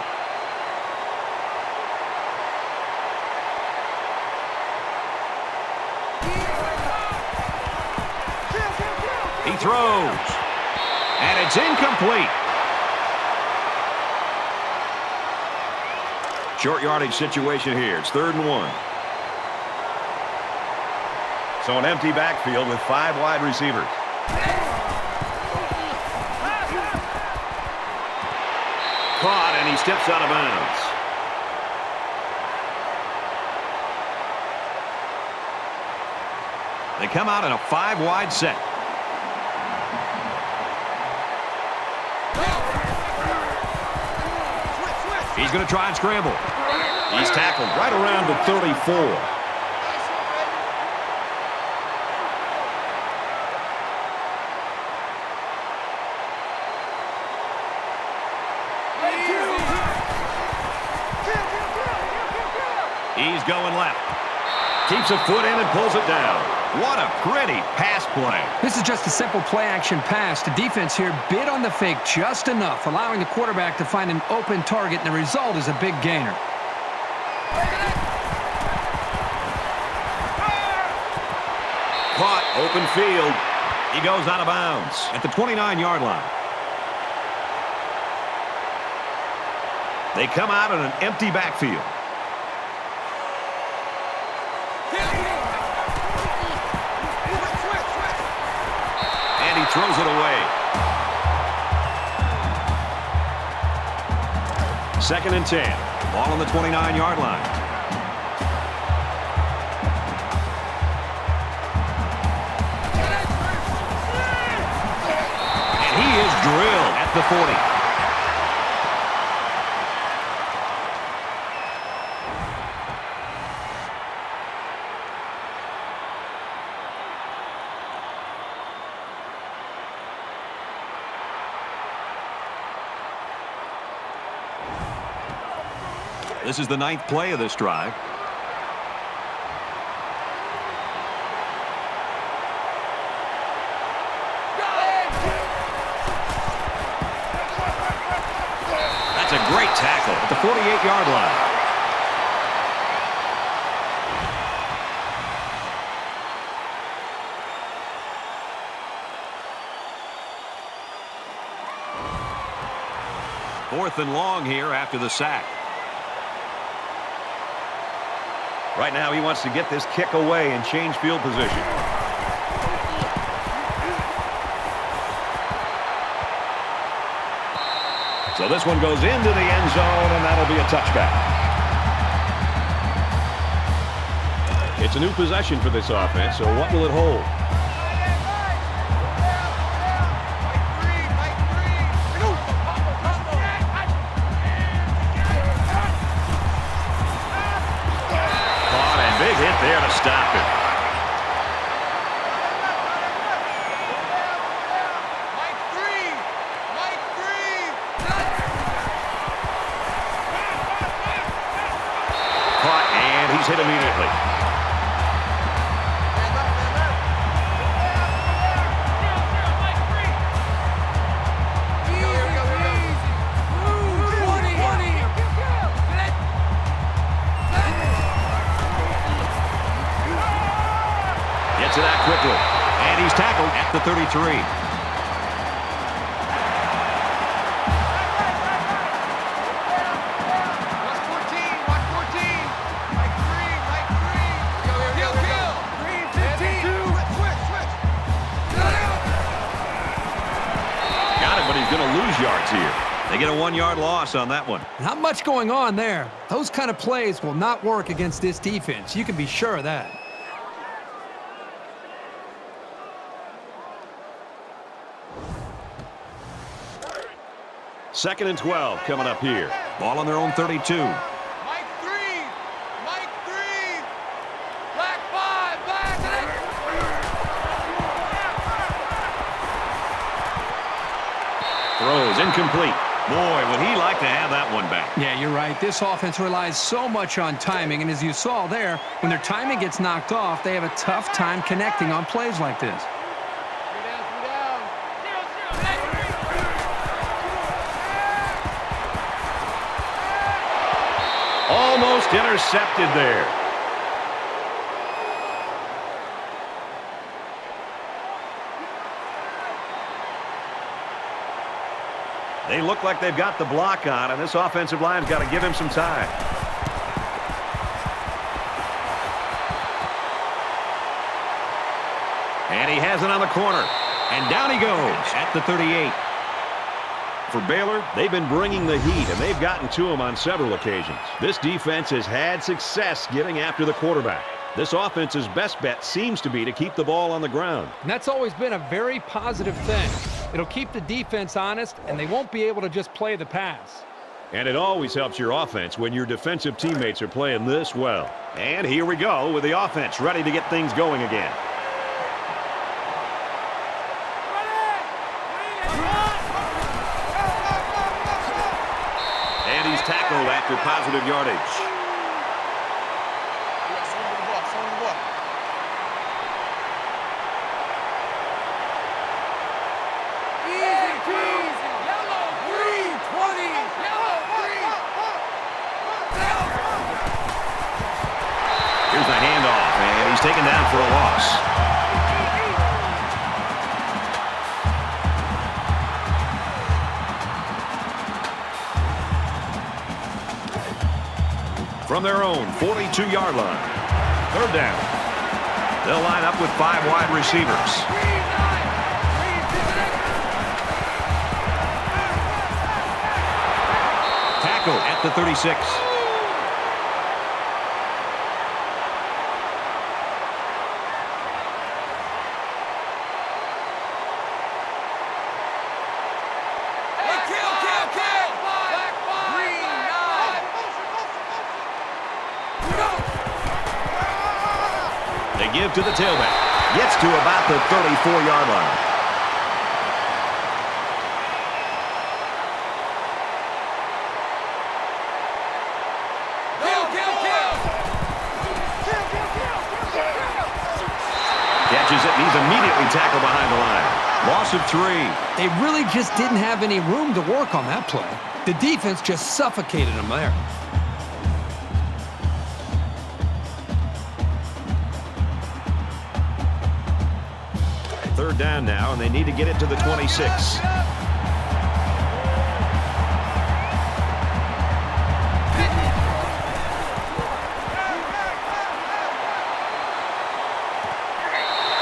He throws. And it's incomplete. Short yardage situation here. It's 3rd and 1. So an empty backfield with 5 wide receivers. Caught, and he steps out of bounds. They come out in a 5-wide set. He's going to try and scramble. He's tackled right around the 34. He's going left. Keeps a foot in and pulls it down. What a pretty pass play. This is just a simple play-action pass. The defense here bid on the fake just enough, allowing the quarterback to find an open target, and the result is a big gainer. Caught, open field. He goes out of bounds at the 29-yard line. They come out in an empty backfield. And he throws it away. 2nd and 10. Ball on the 29-yard line. And he is drilled at the 40. This is the 9th play of this drive. Great tackle at the 48-yard line. Fourth and long here after the sack. Right now he wants to get this kick away and change field position. So this one goes into the end zone, and that'll be a touchback. It's a new possession for this offense, so what will it hold? Big hit there to stop it. Caught, and he's hit immediately. To that quickly, and he's tackled at the 33. Got it, but he's going to lose yards here. They get a 1-yard loss on that one. Not much going on there. Those kind of plays will not work against this defense. You can be sure of that. Second and 12 coming up here. Ball on their own 32. Mike 3. Black 5. Black. Throws incomplete. Boy, would he like to have that one back. Yeah, you're right. This offense relies so much on timing, and as you saw there, when their timing gets knocked off, they have a tough time connecting on plays like this. Almost intercepted there. They look like they've got the block on, and this offensive line's got to give him some time. And he has it on the corner. And down he goes at the 38. For Baylor, they've been bringing the heat, and they've gotten to him on several occasions. This defense has had success getting after the quarterback. This offense's best bet seems to be to keep the ball on the ground. And that's always been a very positive thing. It'll keep the defense honest, and they won't be able to just play the pass. And it always helps your offense when your defensive teammates are playing this well. And here we go with the offense ready to get things going again. And he's tackled after positive yardage. Here's the handoff, and he's taken down for a loss. From their own 42-yard line. Third down. They'll line up with 5 wide receivers. Tackle at the 36. They give to the tailback. Gets to about the 34-yard line. Catches it, and he's immediately tackled behind the line. Loss of 3. They really just didn't have any room to work on that play. The defense just suffocated them there. Third down now, and they need to get it to the 26.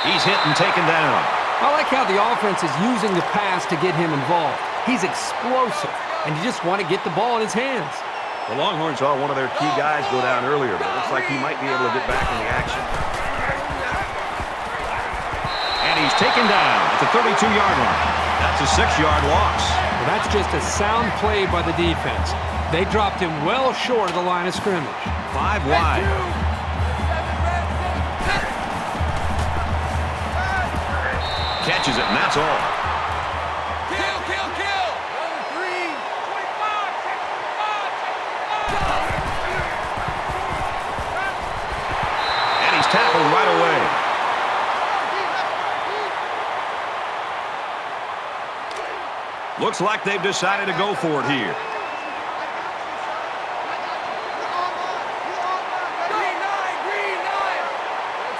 He's hit and taken down. I like how the offense is using the pass to get him involved. He's explosive, and you just want to get the ball in his hands. The Longhorns saw one of their key guys go down earlier, but it looks like he might be able to get back in the action. And he's taken down at the 32-yard line. That's a 6-yard loss. Well, that's just a sound play by the defense. They dropped him well short of the line of scrimmage. 5 wide. Catches it, and that's all. Kill, kill, kill. Number 3. 25. And he's tackled right away. Looks like they've decided to go for it here. Green 9.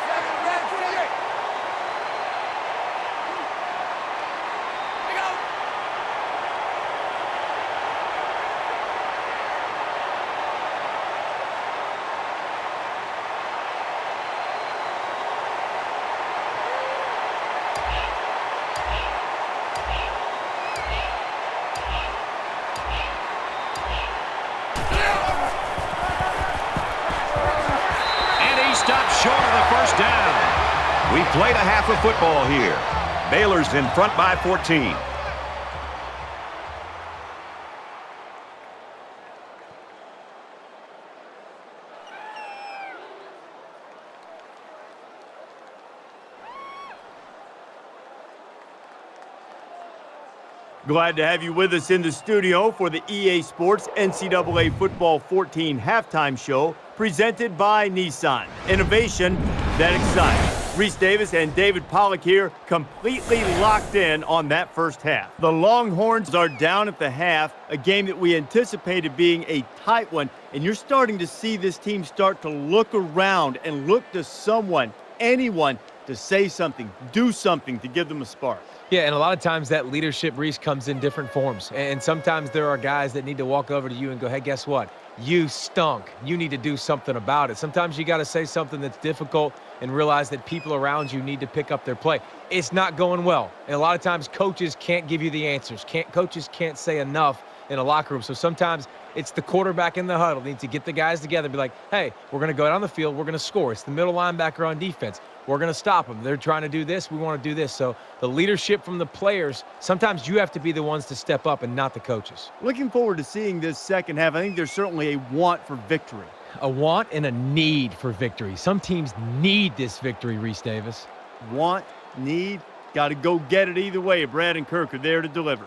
7 red 7. Go. Stopped short of the first down. We played a half of football here. Baylor's in front by 14. Glad to have you with us in the studio for the EA Sports NCAA Football 14 halftime show presented by Nissan. Innovation that excites. Reese Davis and David Pollack here, completely locked in on that first half. The Longhorns are down at the half, a game that we anticipated being a tight one, and you're starting to see this team start to look around and look to someone, anyone, to say something, do something to give them a spark. Yeah, and a lot of times that leadership, Reese, comes in different forms. And sometimes there are guys that need to walk over to you and go, hey, guess what? You stunk. You need to do something about it. Sometimes you got to say something that's difficult and realize that people around you need to pick up their play. It's not going well. And a lot of times coaches can't give you the answers. Coaches can't say enough in a locker room. So sometimes it's the quarterback in the huddle needs to get the guys together and be like, hey, we're going to go down the field. We're going to score. It's the middle linebacker on defense. We're going to stop them. They're trying to do this. We want to do this. So the leadership from the players, sometimes you have to be the ones to step up and not the coaches. Looking forward to seeing this second half. I think there's certainly a want for victory. A want and a need for victory. Some teams need this victory, Reese Davis. Want, need, got to go get it either way. Brad and Kirk are there to deliver.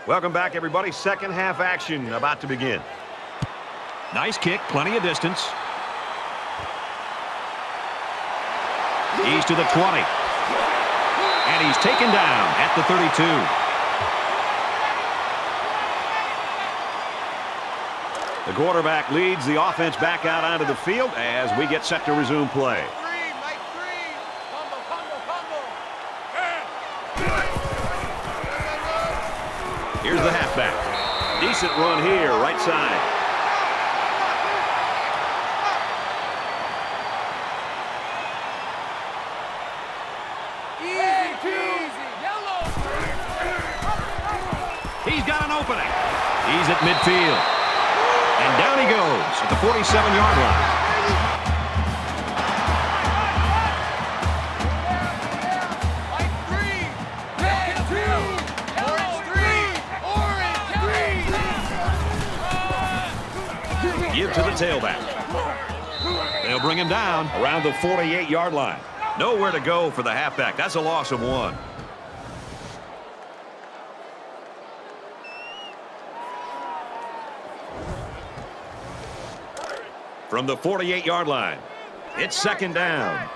Welcome back, everybody. Second half action about to begin. Nice kick, plenty of distance. He's to the 20. And he's taken down at the 32. The quarterback leads the offense back out onto the field as we get set to resume play. Here's the halfback. Decent run here, right side. He's got an opening. He's at midfield. And down he goes at the 47-yard line. Give to the tailback. They'll bring him down around the 48-yard line. Nowhere to go for the halfback. That's a loss of 1. from the 48-yard line. It's second down.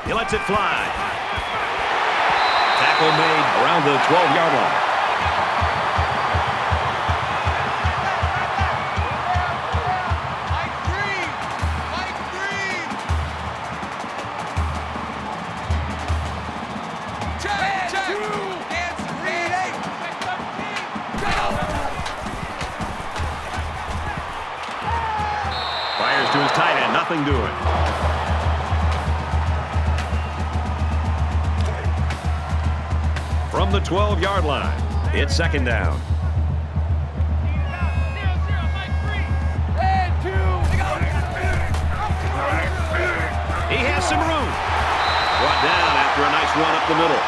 He lets it fly. Tackle made around the 12-yard line. Fires to his tight end. Nothing doing. From the 12-yard line, it's second down. He has some room. Brought down after a nice run up the middle.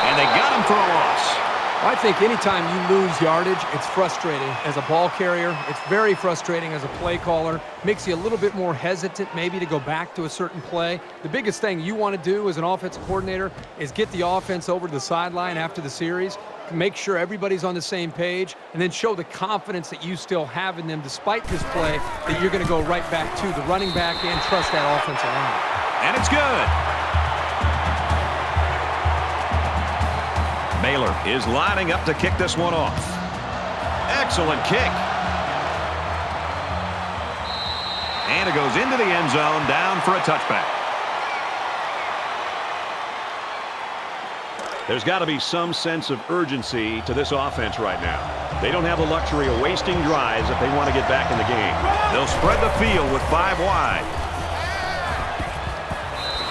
And they got him for a loss. I think anytime you lose yardage, it's frustrating as a ball carrier. It's very frustrating as a play caller. Makes you a little bit more hesitant maybe to go back to a certain play. The biggest thing you want to do as an offensive coordinator is get the offense over to the sideline after the series, make sure everybody's on the same page, and then show the confidence that you still have in them despite this play, that you're going to go right back to the running back and trust that offensive line. And it's good. Baylor is lining up to kick this one off. Excellent kick. And it goes into the end zone, down for a touchback. There's got to be some sense of urgency to this offense right now. They don't have the luxury of wasting drives if they want to get back in the game. They'll spread the field with 5 wide.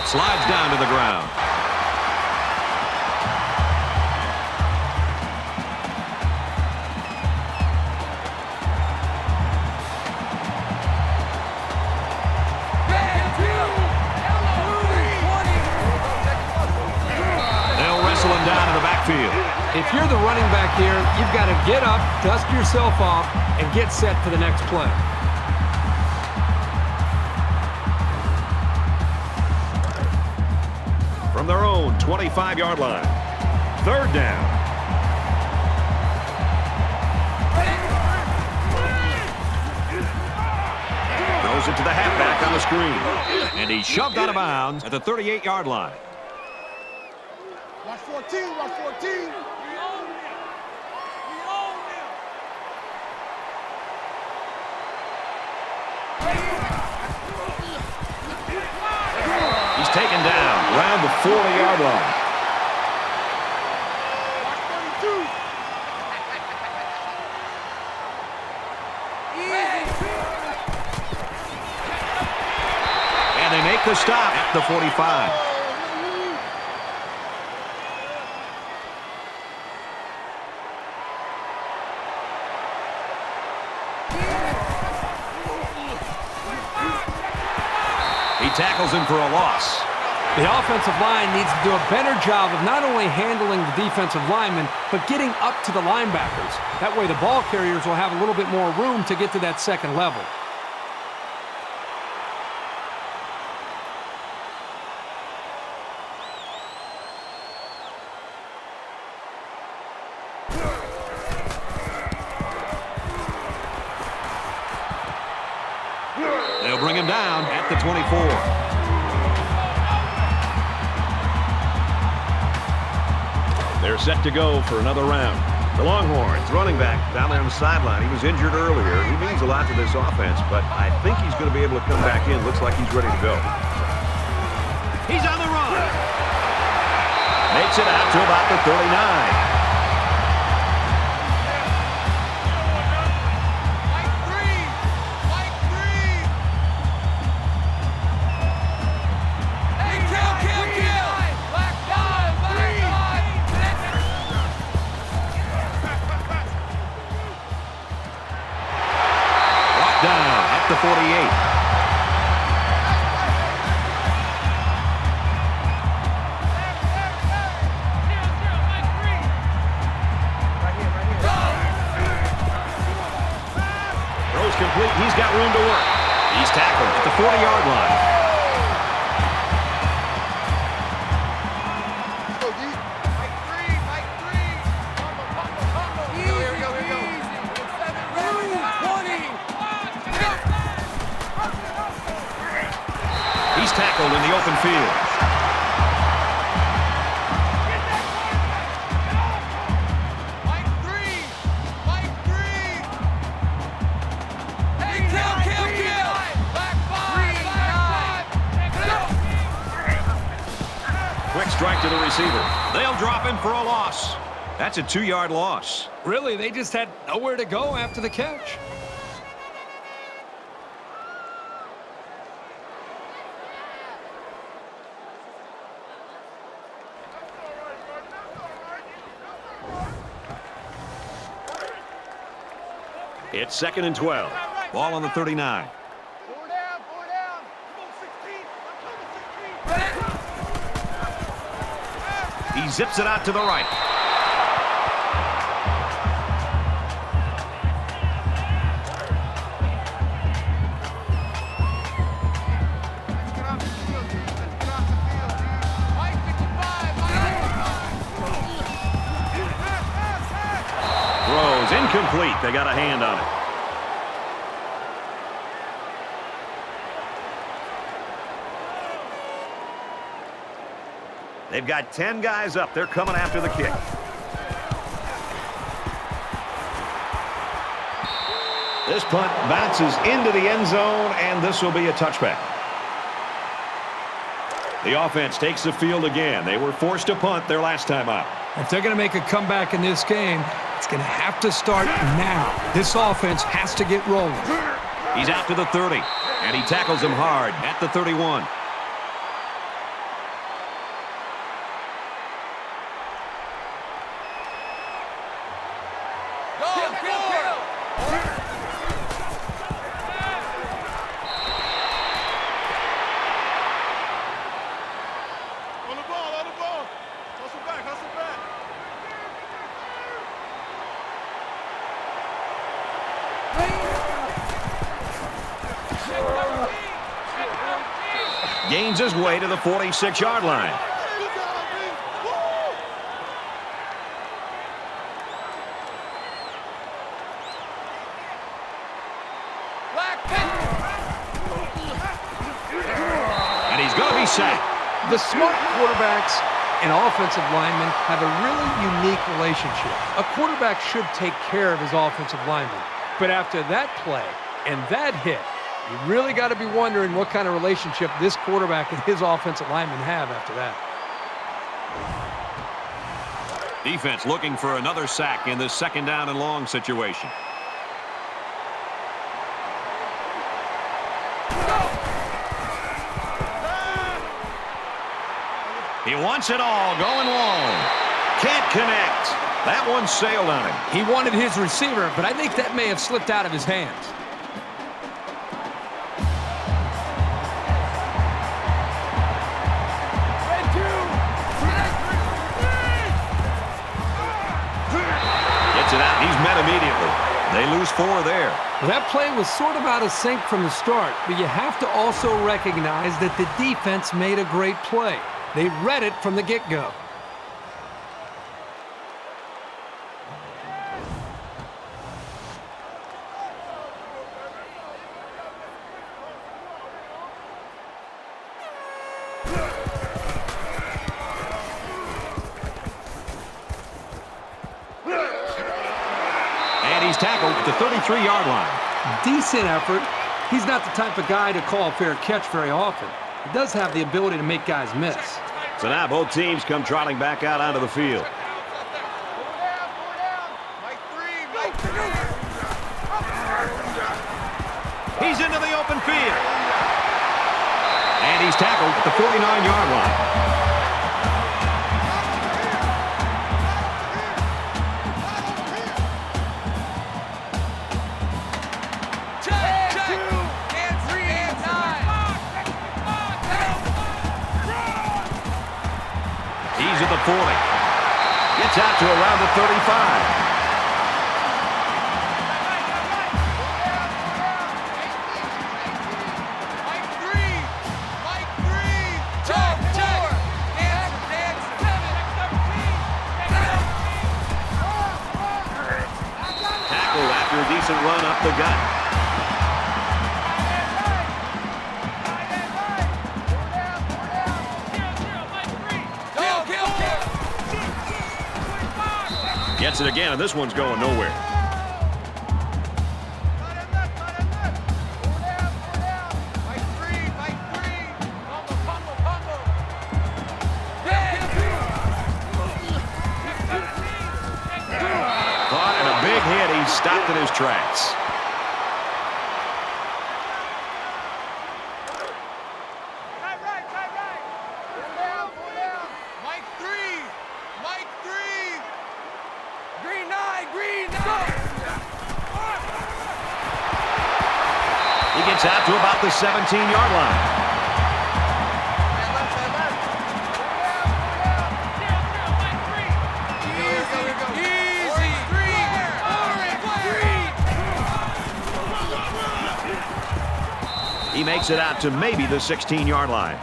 Slides down to the ground. If you're the running back here, you've got to get up, dust yourself off, and get set for the next play. From their own 25-yard line. Third down. Throws it to the halfback on the screen. And he's shoved out of bounds at the 38-yard line. Watch 14, watch 14. He's taken down around the 40-yard line. And they make the stop at the 45. Tackles him for a loss. The offensive line needs to do a better job of not only handling the defensive linemen, but getting up to the linebackers. That way the ball carriers will have a little bit more room to get to that second level. They'll bring him down at the 24. They're set to go for another round. The Longhorns running back down there on the sideline. He was injured earlier. He means a lot to this offense, but I think he's going to be able to come back in. Looks like he's ready to go. He's on the run. Makes it out to about the 39. the 48. Complete. He's got room to work. He's tackled at the 40-yard line. He's tackled in the open field. Strike to the receiver. They'll drop him for a loss. That's a 2-yard loss. Really, they just had nowhere to go after the catch. It's 2nd and 12. Ball on the 39. He zips it out to the right. Throws incomplete. They got a hand on it. They've got 10 guys up. They're coming after the kick. This punt bounces into the end zone, and this will be a touchback. The offense takes the field again. They were forced to punt their last time out. If they're going to make a comeback in this game, it's going to have to start now. This offense has to get rolling. He's out to the 30, and he tackles him hard at the 31. Gains his way to the 46-yard line. And he's going to be sacked. The smart quarterbacks and offensive linemen have a really unique relationship. A quarterback should take care of his offensive lineman. But after that play and that hit, you really got to be wondering what kind of relationship this quarterback and his offensive lineman have after that. Defense looking for another sack in this 2nd down and long situation. He wants it all, going long. Can't connect. That one sailed on him. He wanted his receiver, but I think that may have slipped out of his hands. Gets it out. He's met immediately. They lose 4 there. Well, that play was sort of out of sync from the start, but you have to also recognize that the defense made a great play. They read it from the get-go. And he's tackled at the 33-yard line. Decent effort. He's not the type of guy to call a fair catch very often. He does have the ability to make guys miss. So now both teams come trotting back out onto the field. He's into the open field. And he's tackled at the 49-yard line. the 40. Gets out to around the 35. After a decent run up the gut. Gets it again, and this one's going nowhere. He stopped in his tracks. He gets out to about the 17-yard line. He makes it out to maybe the 16-yard line.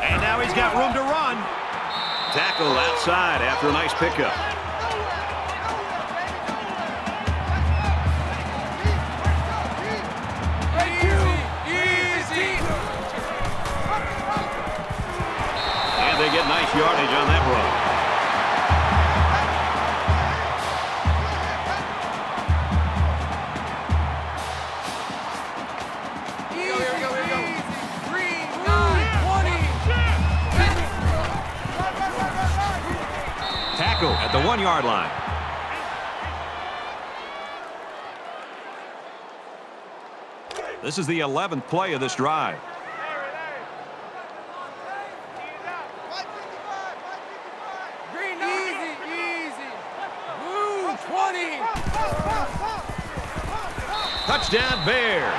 And now he's got room to run. Tackle outside after a nice pickup. They get nice yardage on that run. Here we go. 3, 9, 20. Tackle at the 1-yard line. This is the 11th play of this drive. Touchdown, Bears.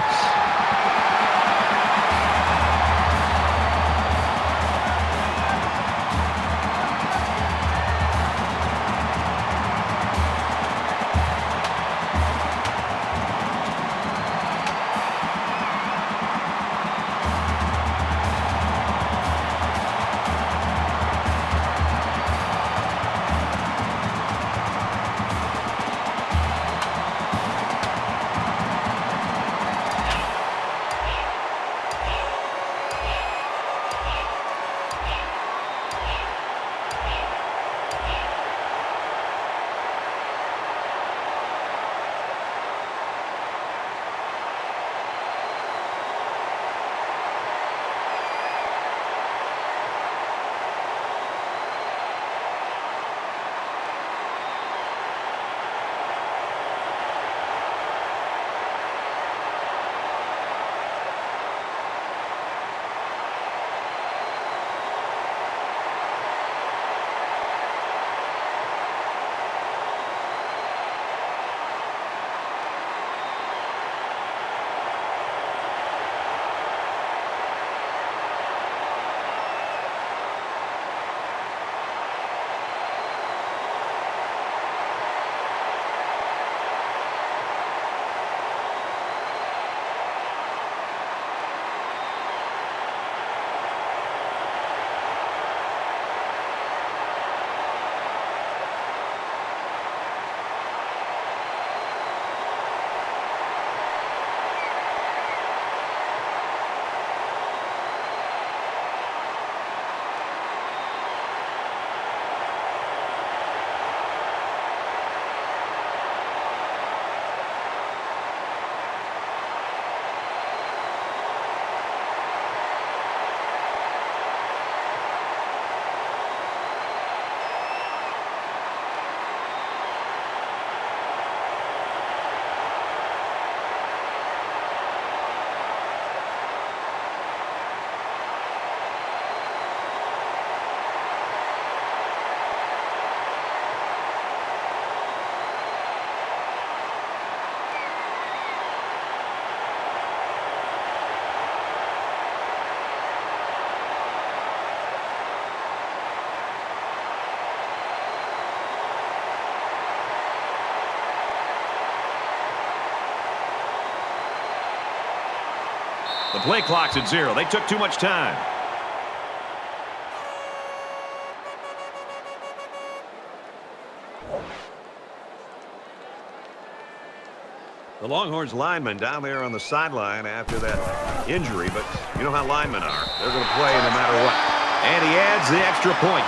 The play clock's at 0. They took too much time. The Longhorns lineman down there on the sideline after that injury, but you know how linemen are. They're going to play no matter what. And he adds the extra point.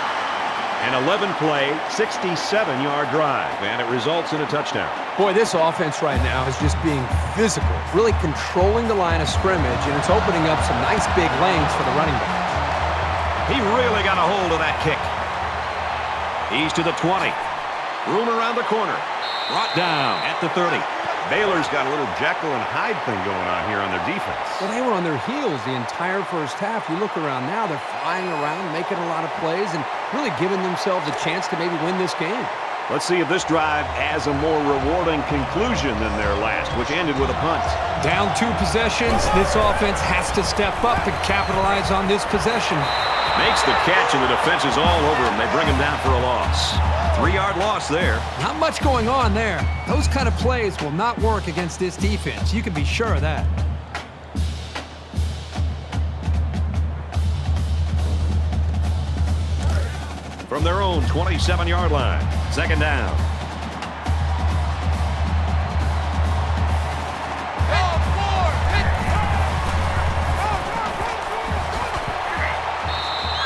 An 11-play, 67-yard drive, and it results in a touchdown. Boy, this offense right now is just being physical, really controlling the line of scrimmage, and it's opening up some nice big lanes for the running backs. He really got a hold of that kick. He's to the 20. Room around the corner. Brought down at the 30. Baylor's got a little Jekyll and Hyde thing going on here on their defense. Well, they were on their heels the entire first half. You look around now, they're flying around, making a lot of plays, and really giving themselves a chance to maybe win this game. Let's see if this drive has a more rewarding conclusion than their last, which ended with a punt. Down 2 possessions. This offense has to step up to capitalize on this possession. Makes the catch, and the defense is all over him. They bring him down for a loss. 3-yard loss there. Not much going on there. Those kind of plays will not work against this defense. You can be sure of that. From their own 27-yard line. 2nd down.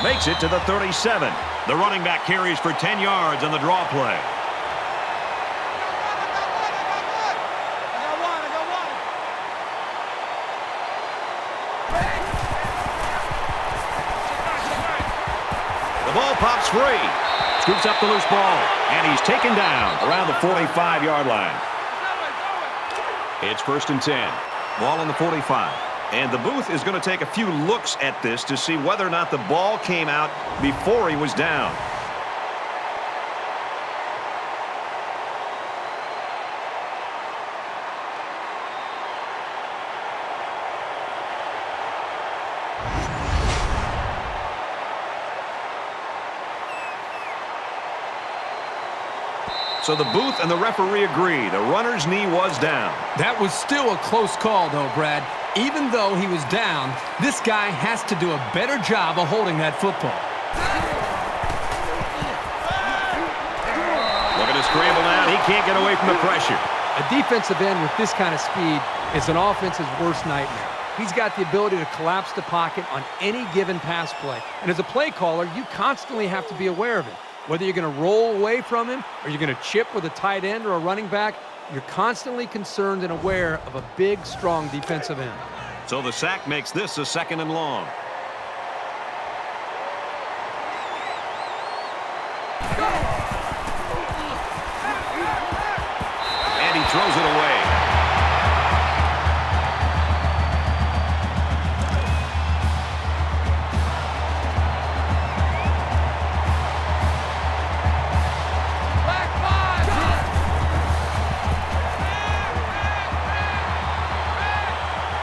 Makes it to the 37. The running back carries for 10 yards on the draw play. The ball pops free. Scoops up the loose ball. And he's taken down around the 45-yard line. It's 1st and 10. Ball on the 45. And the booth is going to take a few looks at this to see whether or not the ball came out before he was down. So the booth and the referee agree. The runner's knee was down. That was still a close call, though, Brad. Even though he was down, this guy has to do a better job of holding that football. Looking to scramble now. He can't get away from the pressure. A defensive end with this kind of speed is an offense's worst nightmare. He's got the ability to collapse the pocket on any given pass play. And as a play caller, you constantly have to be aware of it. Whether you're going to roll away from him or you're going to chip with a tight end or a running back, you're constantly concerned and aware of a big, strong defensive end. So the sack makes this a 2nd and long. And he throws it away.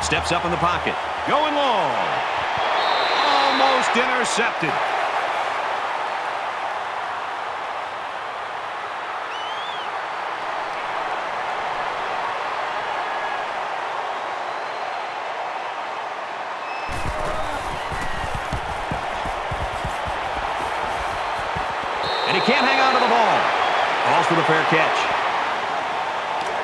Steps up in the pocket. Going long. Almost intercepted. And he can't hang on to the ball. Calls for the fair catch.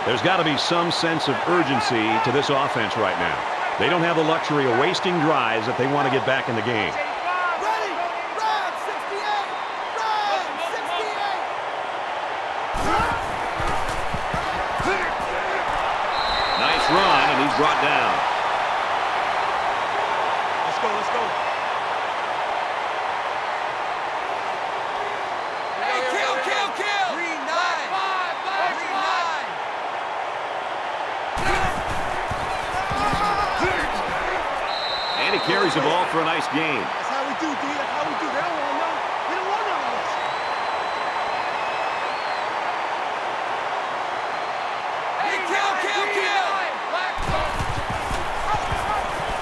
There's got to be some sense of urgency to this offense right now. They don't have the luxury of wasting drives if they want to get back in the game. Ready! Ride! 68! Ride! 68! Nice run, and he's brought down. Let's go, let's go. Hey, kill! Green 9! Green 9! And he carries the ball for a nice gain. That's how we do, D. That's how we do. They don't want to know. They don't want to know us. Hey, kill!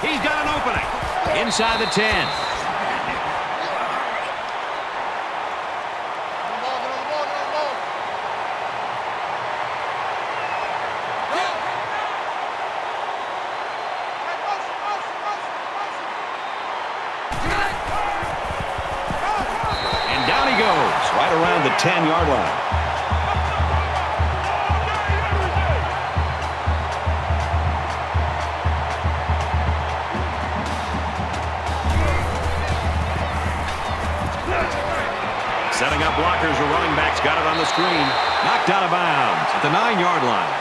He's got an opening. Inside the 10. right around the 10-yard line. Setting up blockers, a running back's got it on the screen. Knocked out of bounds at the 9-yard line.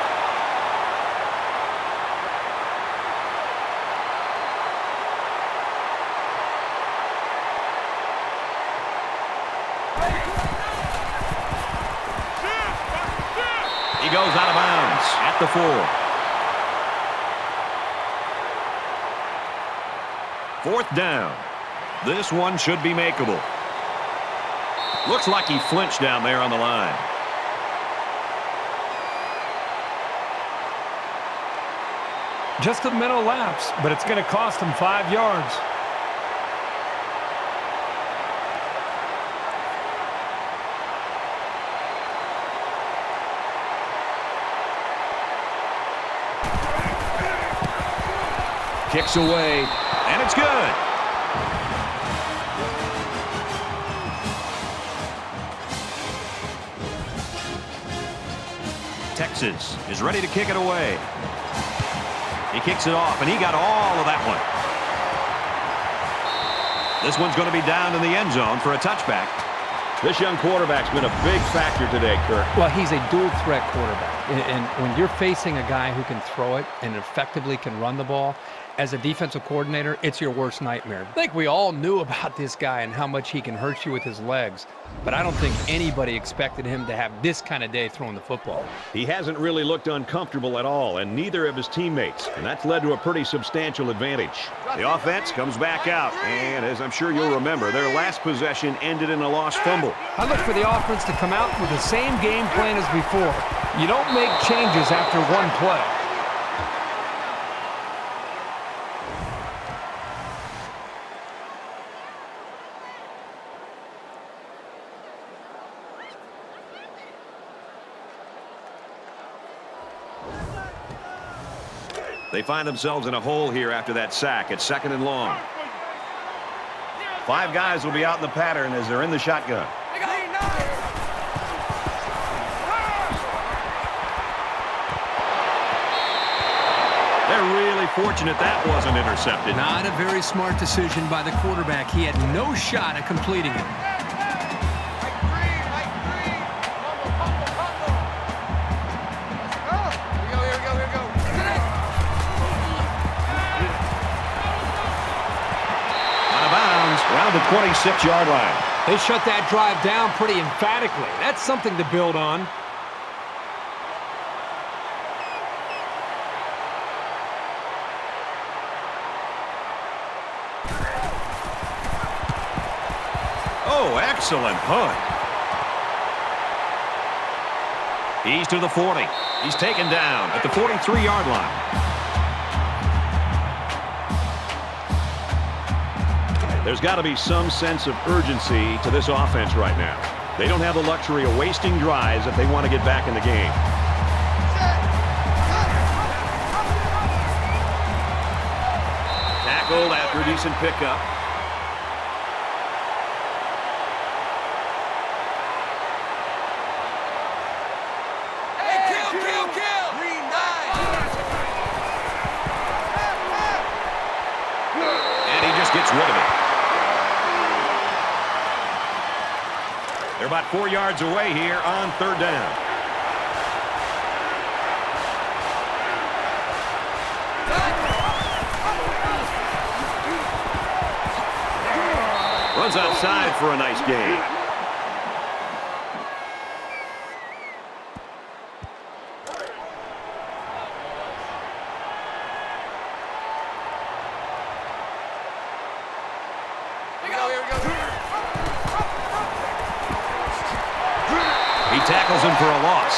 He goes out of bounds at the 4. 4th down. This one should be makeable. Looks like he flinched down there on the line. Just a mental lapse, but it's going to cost him 5 yards. Kicks away, and it's good. Texas is ready to kick it away. He kicks it off, and he got all of that one. This one's going to be down in the end zone for a touchback. This young quarterback's been a big factor today, Kirk. Well, he's a dual-threat quarterback. And when you're facing a guy who can throw it and effectively can run the ball, as a defensive coordinator, it's your worst nightmare. I think we all knew about this guy and how much he can hurt you with his legs, but I don't think anybody expected him to have this kind of day throwing the football. He hasn't really looked uncomfortable at all, and neither of his teammates, and that's led to a pretty substantial advantage. The offense comes back out, and as I'm sure you'll remember, their last possession ended in a lost fumble. I look for the offense to come out with the same game plan as before. You don't make changes after one play. They find themselves in a hole here after that sack. It's 2nd and long. 5 guys will be out in the pattern as they're in the shotgun. They're really fortunate that wasn't intercepted. Not a very smart decision by the quarterback. He had no shot at completing it. Around the 26-yard line. They shut that drive down pretty emphatically. That's something to build on. Oh, excellent punt. He's to the 40. He's taken down at the 43-yard line. There's got to be some sense of urgency to this offense right now. They don't have the luxury of wasting drives if they want to get back in the game. Tackled after a decent pickup. And he just gets rid of it. They're about 4 yards away here on 3rd down. Runs outside for a nice gain. He tackles him for a loss.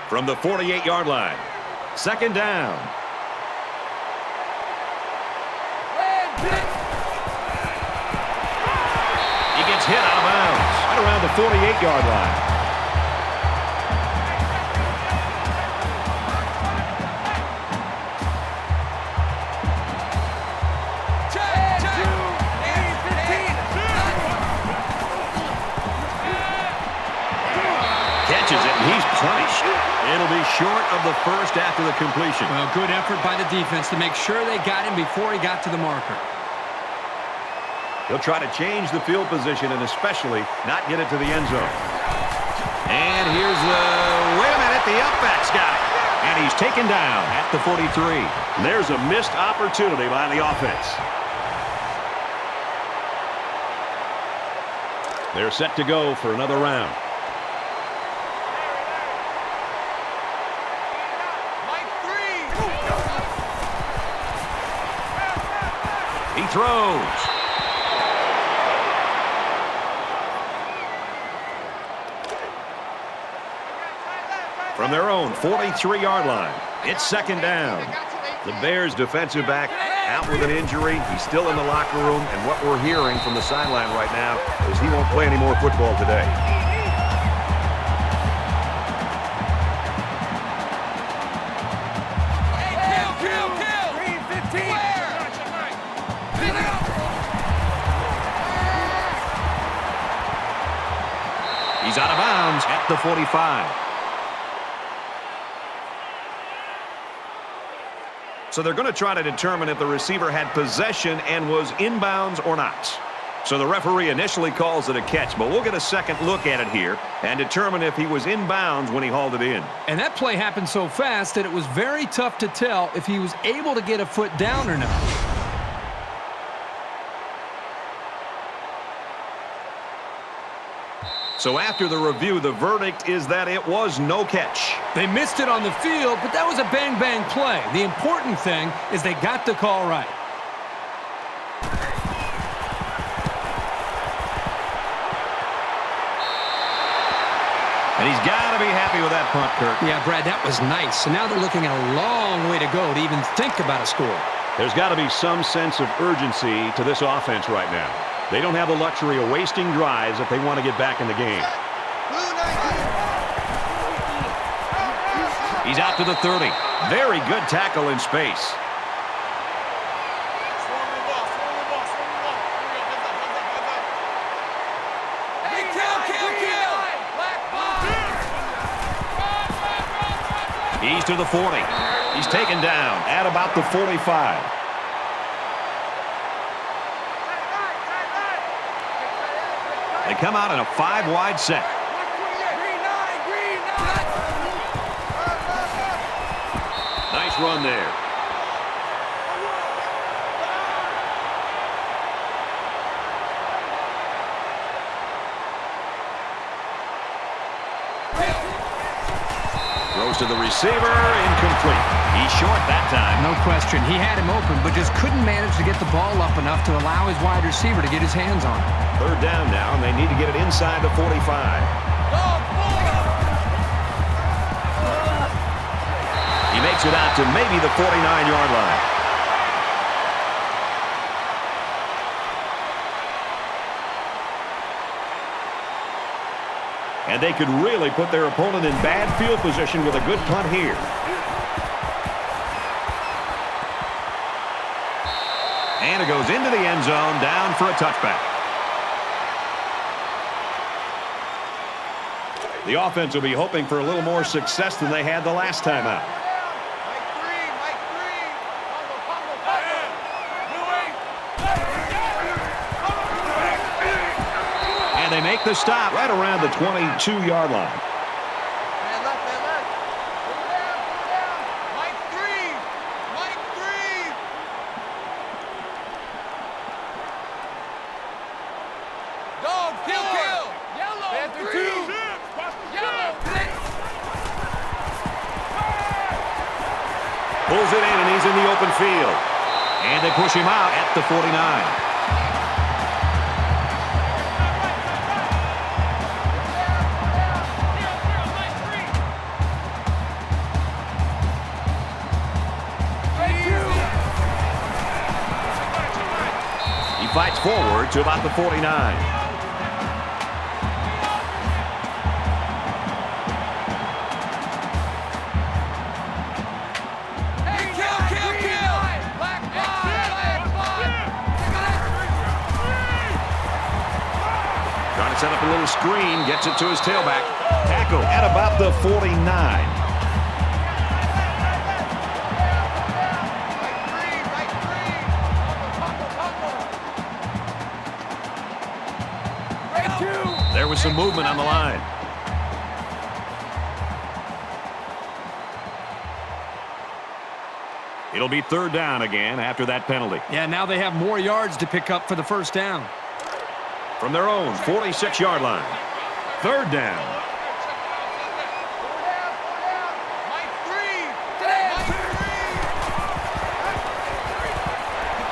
From the 48-yard line, 2nd down. He gets hit out of bounds right around the 48-yard line. It'll be short of the first after the completion. Well, good effort by the defense to make sure they got him before he got to the marker. He'll try to change the field position and especially not get it to the end zone. And here's the, wait a minute, the upback's got it. And he's taken down at the 43. There's a missed opportunity by the offense. They're set to go for another round. He throws. From their own 43-yard line, it's second down. The Bears defensive back out with an injury. He's still in the locker room, and what we're hearing from the sideline right now is he won't play any more football today. He's out of bounds at the 45. So they're going to try to determine if the receiver had possession and was inbounds or not. So the referee initially calls it a catch, but we'll get a second look at it here and determine if he was inbounds when he hauled it in. And that play happened so fast that it was very tough to tell if he was able to get a foot down or not. So after the review, the verdict is that it was no catch. They missed it on the field, but that was a bang-bang play. The important thing is they got the call right. And he's got to be happy with that punt, Kirk. Yeah, Brad, that was nice. And now they're looking at a long way to go to even think about a score. There's got to be some sense of urgency to this offense right now. They don't have the luxury of wasting drives if they want to get back in the game. He's out to the 30. Very good tackle in space. He's to the 40. He's taken down at about the 45. They come out in a 5-wide set. Nice run there. Throws to the receiver, incomplete. He's short that time. No question. He had him open, but just couldn't manage to get the ball up enough to allow his wide receiver to get his hands on it. Third down now, and they need to get it inside the 45. He makes it out to maybe the 49-yard line. And they could really put their opponent in bad field position with a good punt here. And it goes into the end zone, down for a touchback. The offense will be hoping for a little more success than they had the last time out. And they make the stop Right around the 22-yard line. Pulls it in, and he's in the open field. And they push him out at the 49. He fights forward to about the 49. Set up a little screen, gets it to his tailback. Tackle at about the 49. There was some movement on the line. It'll be third down again after that penalty. Yeah, now they have more yards to pick up for the first down. From their own 46-yard line. Third down.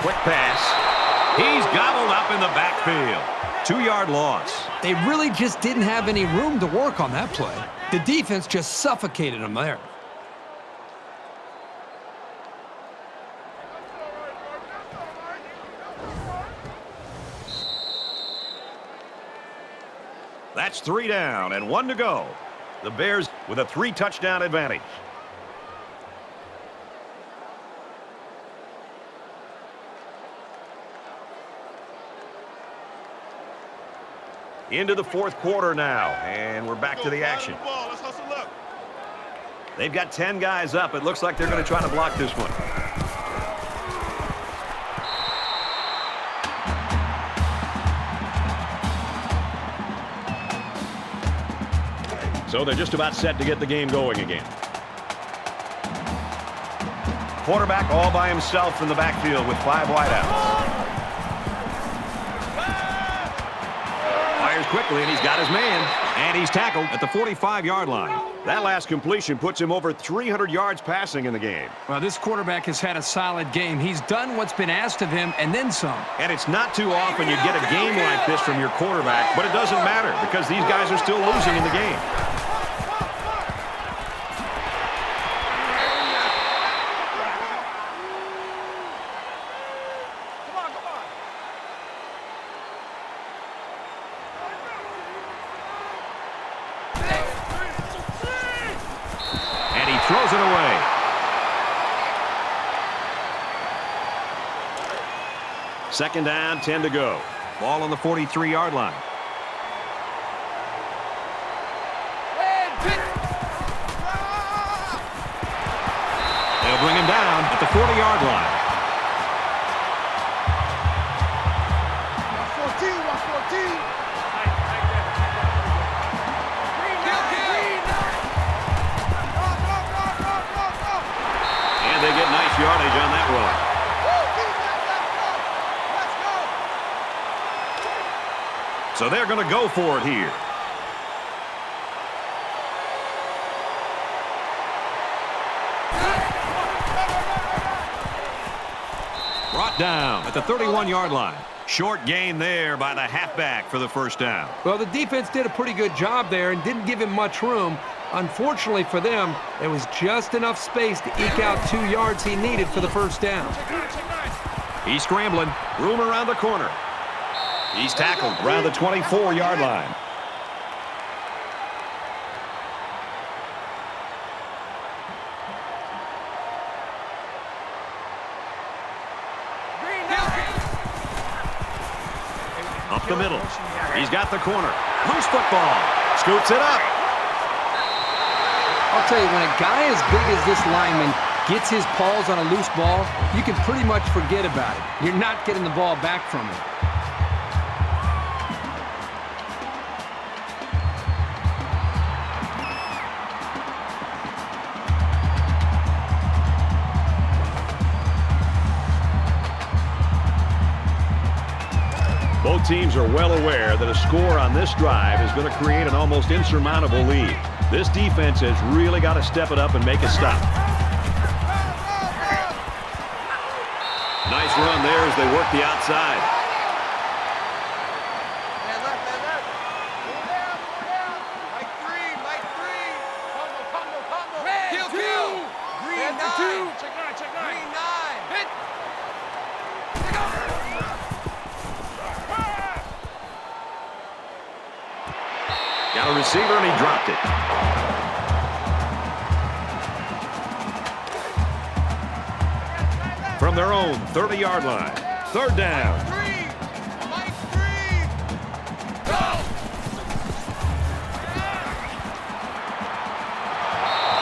Quick pass. He's gobbled up in the backfield. 2-yard loss. They really just didn't have any room to work on that play. The defense just suffocated them there. That's 3 down and 1 to go. The Bears with a 3-touchdown advantage. Into the fourth quarter now, and we're back to the action. They've got 10 guys up. It looks like they're going to try to block this one. So they're just about set to get the game going again. Quarterback all by himself in the backfield with 5 wideouts. Fires quickly, and he's got his man. And he's tackled at the 45-yard line. That last completion puts him over 300 yards passing in the game. Well, this quarterback has had a solid game. He's done what's been asked of him, and then some. And it's not too often you get a game like this from your quarterback, but it doesn't matter because these guys are still losing in the game. Throws it away. Second down, 10 to go. Ball on the 43-yard line. They'll bring him down at the 40-yard line. They get nice yardage on that run. So they're going to go for it here. Brought down at the 31-yard line. Short gain there by the halfback for the first down. Well, the defense did a pretty good job there and didn't give him much room. Unfortunately for them, there was just enough space to eke out 2 yards he needed for the first down. He's scrambling. Room around the corner. He's tackled around the 24-yard line. Up the middle. He's got the corner. Loose football. Scoots it up. I'll tell you, when a guy as big as this lineman gets his paws on a loose ball, you can pretty much forget about it. You're not getting the ball back from him. Both teams are well aware that a score on this drive is going to create an almost insurmountable lead. This defense has really got to step it up and make a stop. Nice run there as they work the outside. Got a receiver, and he dropped it. From their own 30-yard line. Third down.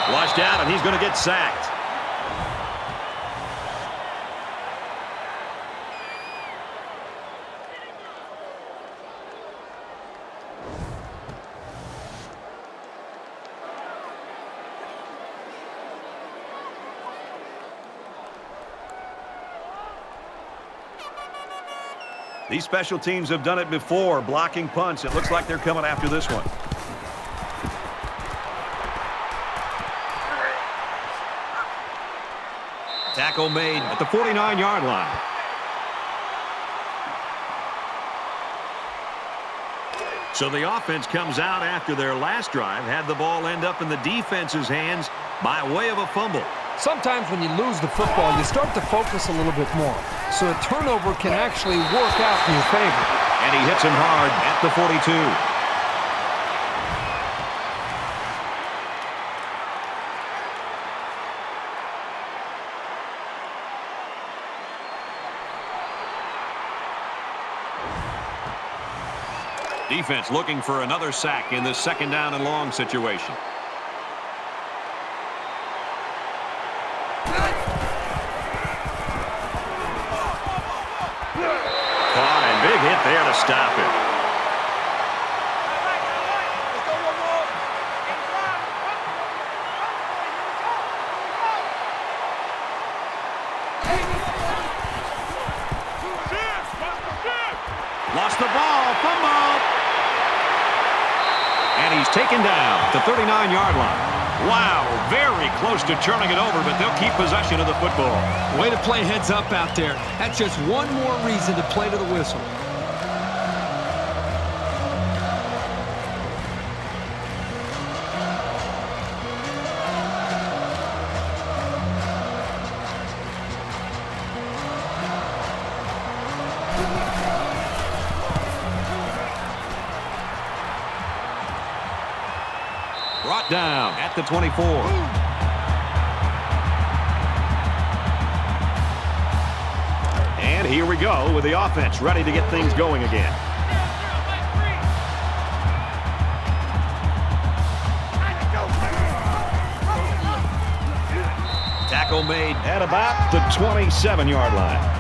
Flushed out, and he's going to get sacked. These special teams have done it before, blocking punts. It looks like they're coming after this one. Tackle made at the 49-yard line. So the offense comes out after their last drive, had the ball end up in the defense's hands by way of a fumble. Sometimes when you lose the football, you start to focus a little bit more. So a turnover can actually work out in your favor. And he hits him hard at the 42. Defense looking for another sack in this second down and long situation. Caught and big hit there to stop it. Lost the ball, fumble. And he's taken down at the 39-yard line. Wow, very close to turning it over, but they'll keep possession of the football. Way to play heads up out there. That's just one more reason to play to the whistle. Brought down at the 24. And here we go with the offense ready to get things going again. Tackle made At about the 27-yard line.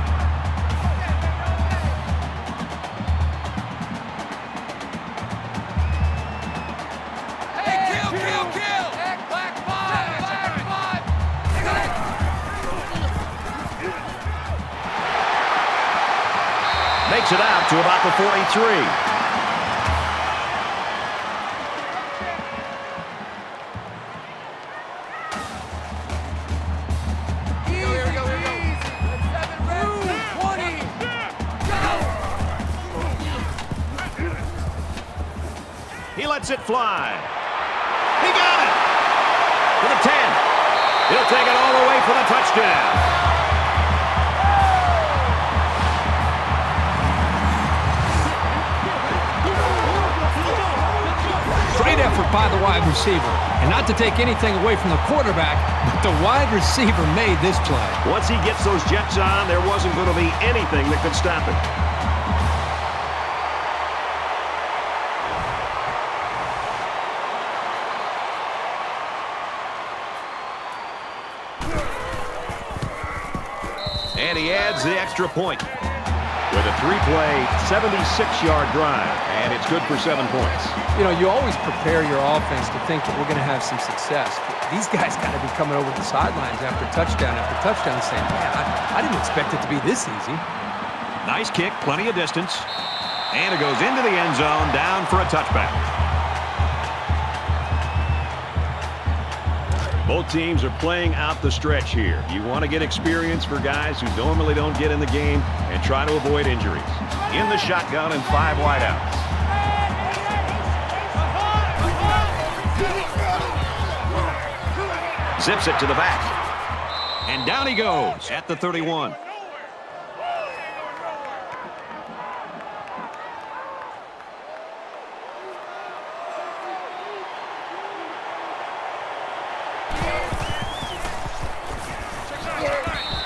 makes it out to about the 43. He lets it fly. He got it! To the 10. He'll take it all the way for the touchdown. Great effort by the wide receiver. And not to take anything away from the quarterback, but the wide receiver made this play. Once he gets those jets on, there wasn't going to be anything that could stop it. And he adds the extra point with a three-play, 76-yard drive, and it's good for 7 points. You know, you always prepare your offense to think that we're going to have some success. But these guys got to be coming over the sidelines after touchdown saying, man, I didn't expect it to be this easy. Nice kick, plenty of distance. And it goes into the end zone, down for a touchback. Both teams are playing out the stretch here. You want to get experience for guys who normally don't get in the game and try to avoid injuries. In the shotgun and 5 wideouts. Zips it to the back. And down he goes at the 31.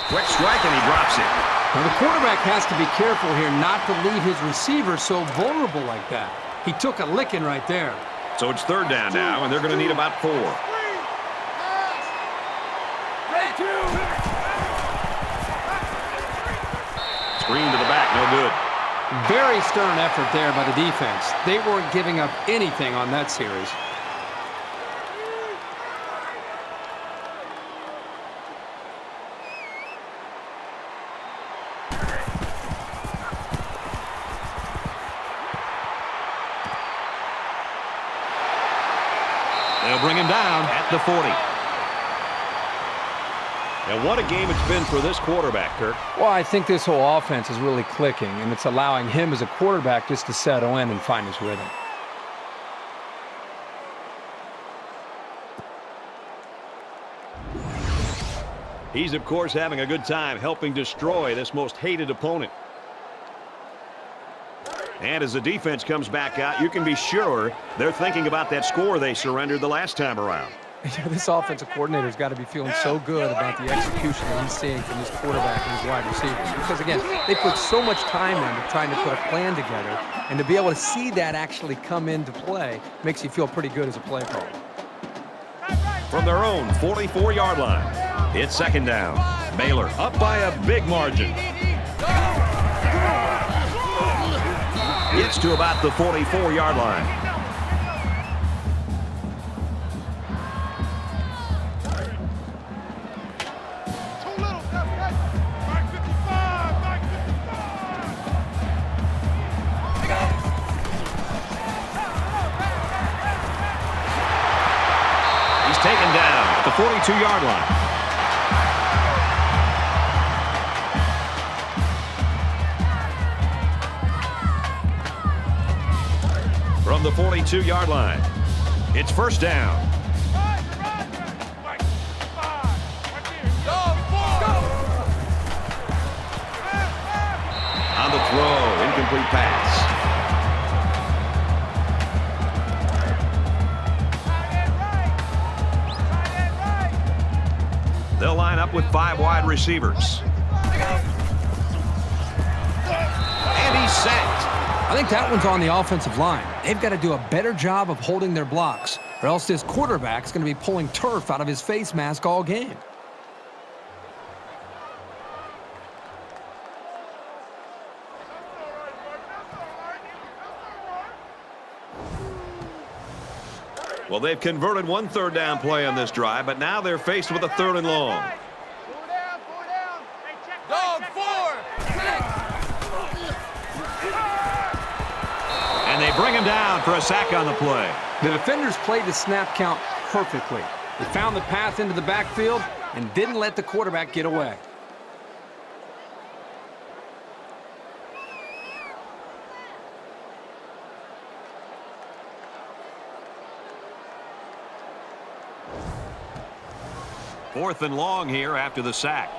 Quick strike, and he drops it. Now, the quarterback has to be careful here not to leave his receiver so vulnerable like that. He took a licking right there. So it's third down now, and they're going to need about 4. Screen to the back, no good. Very stern effort there by the defense. They weren't giving up anything on that series. They'll bring him down at the 40. And what a game it's been for this quarterback, Kirk. Well, I think this whole offense is really clicking, and it's allowing him as a quarterback just to settle in and find his rhythm. He's, of course, having a good time helping destroy this most hated opponent. And as the defense comes back out, you can be sure they're thinking about that score they surrendered the last time around. This offensive coordinator's got to be feeling so good about the execution that he's seeing from his quarterback and his wide receivers. Because, again, they put so much time into trying to put a plan together, and to be able to see that actually come into play makes you feel pretty good as a play caller. From their own 44-yard line, it's second down. Baylor up by a big margin. Gets to about the 44-yard line. Taken down at the 42-yard line. From the 42-yard line, it's first down. On the throw, incomplete pass. They'll line up with 5 wide receivers. And he's sacked. I think that one's on the offensive line. They've got to do a better job of holding their blocks, or else this quarterback's going to be pulling turf out of his face mask all game. Well, they've converted one third down play on this drive, but now they're faced with a 3rd and long. Dog 4. And they bring him down for a sack on the play. The defenders played the snap count perfectly. They found the path into the backfield and didn't let the quarterback get away. Fourth and long here after the sack.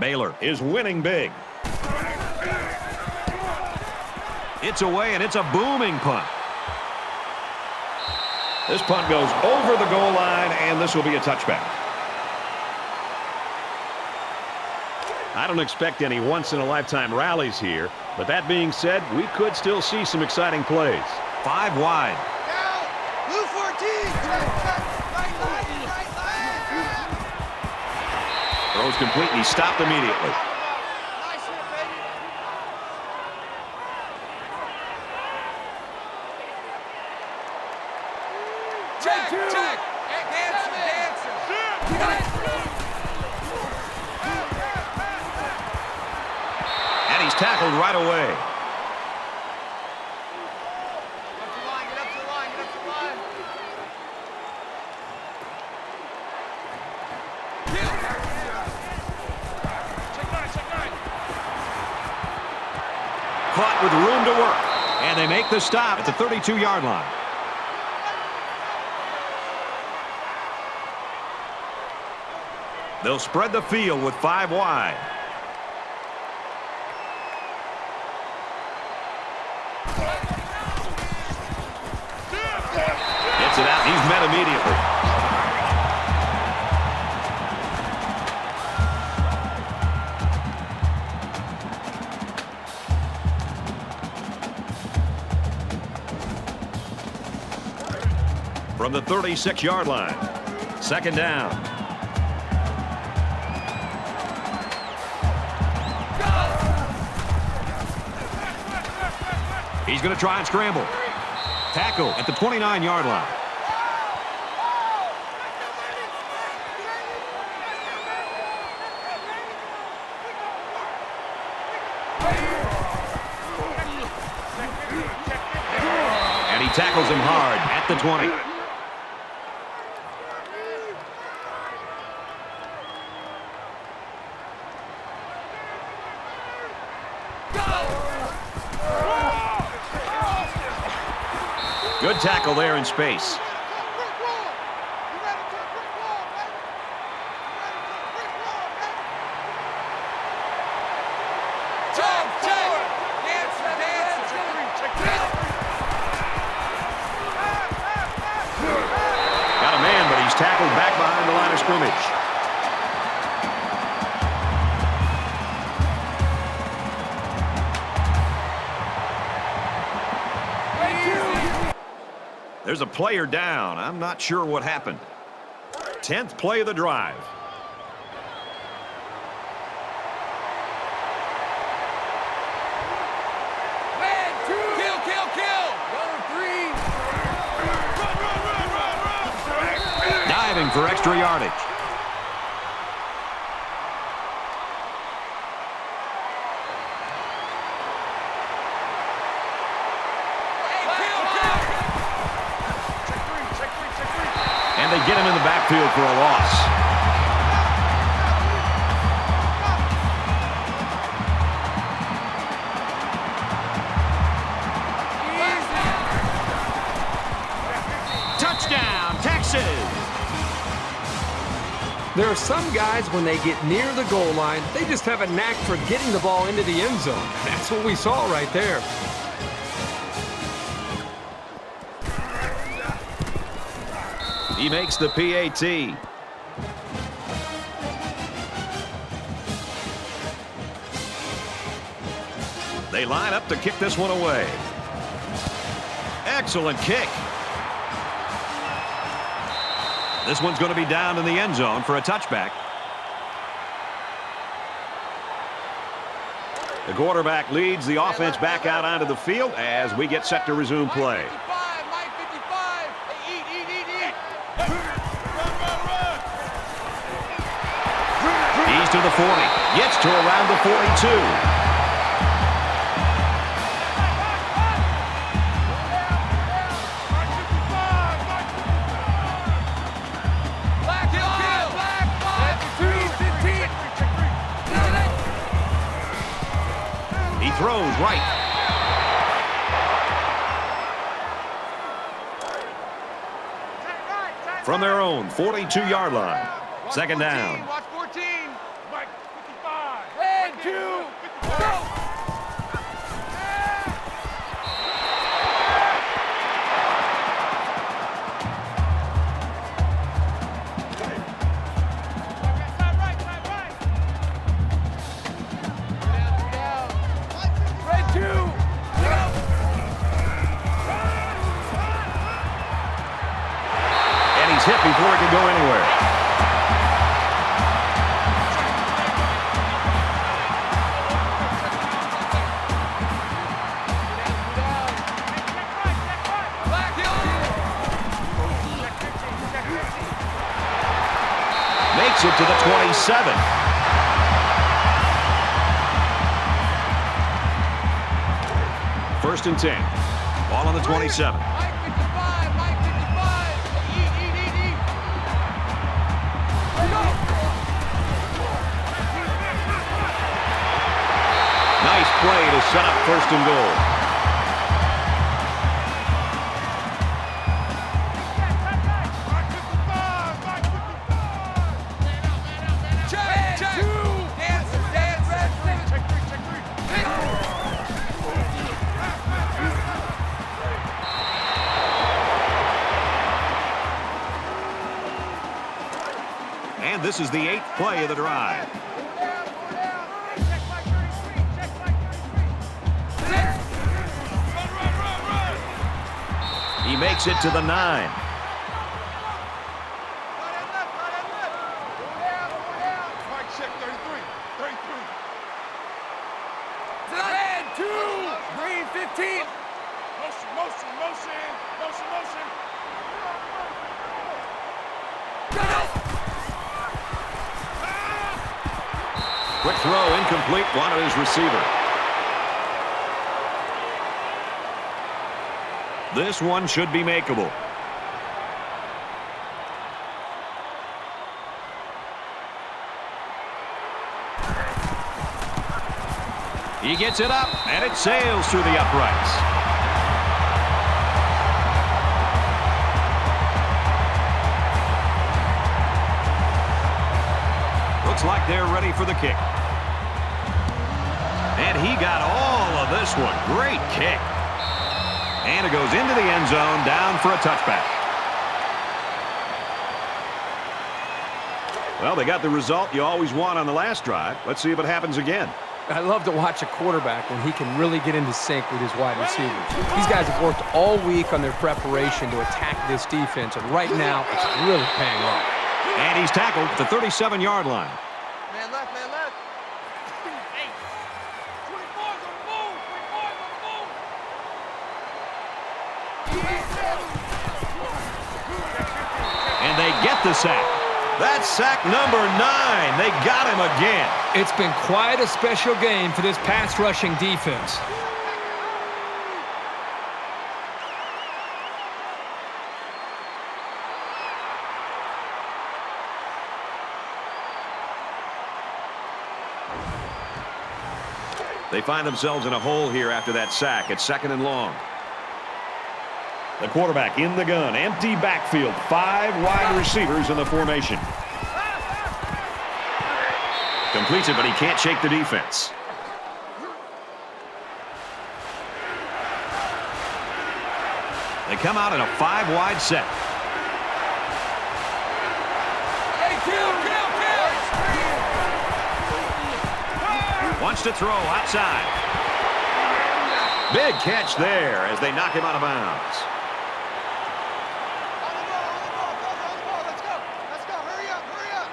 Baylor is winning big. It's away, and it's a booming punt. This punt goes over the goal line, and this will be a touchback. I don't expect any once-in-a-lifetime rallies here, but that being said, we could still see some exciting plays. 5 wide. Blue 14. Throws complete, and he stopped immediately. Nice hit, baby. Check. Dancer. And he's tackled right away. Get up to the line. Caught with room to work. And they make the stop at the 32-yard line. They'll spread the field with 5 wide. Gets it out. He's met immediately. From the 36-yard line. Second down. He's going to try and scramble. Tackle at the 29-yard line. And he tackles him hard at the 20. Good tackle there in space. Got a man, but he's tackled back behind the line of scrimmage. There's a player down. I'm not sure what happened. 10th play of the drive. Diving for extra yardage. And they get him in the backfield for a loss. Touchdown, Texas! There are some guys, when they get near the goal line, they just have a knack for getting the ball into the end zone. That's what we saw right there. He makes the PAT. They line up to kick this one away. Excellent kick. This one's going to be down in the end zone for a touchback. The quarterback leads the offense back out onto the field as we get set to resume play. He's to the 40. Gets to around the 42. He throws right. From their own 42-yard line. Second down. Watch 14. Mike, 55. And 2, go! Hit before it can go anywhere. Makes it to the 27. First and 10. Ball on the 27. Nice play to set up first and goal. And this is the 8th play of the drive. He makes it to the 9. Quick throw, incomplete, wanted his receiver. This one should be makeable. He gets it up, and it sails through the uprights. Looks like they're ready for the kick. And he got all of this one. Great kick. And it goes into the end zone, down for a touchback. Well, they got the result you always want on the last drive. Let's see if it happens again. I love to watch a quarterback when he can really get into sync with his wide receivers. These guys have worked all week on their preparation to attack this defense, and right now it's really paying off. And he's tackled at the 37-yard line. Man left, man left. Hey, 24's on the move. 24's on the move. And they get the sack. That's sack number 9. They got him again. It's been quite a special game for this pass rushing defense. They find themselves in a hole here after that sack. It's 2nd and long. The quarterback in the gun. Empty backfield. 5 wide receivers in the formation. Completes it, but he can't shake the defense. They come out in a 5-wide set. Wants to throw outside. Big catch there as they knock him out of bounds. Let's go. Let's go. Hurry up. Hurry up.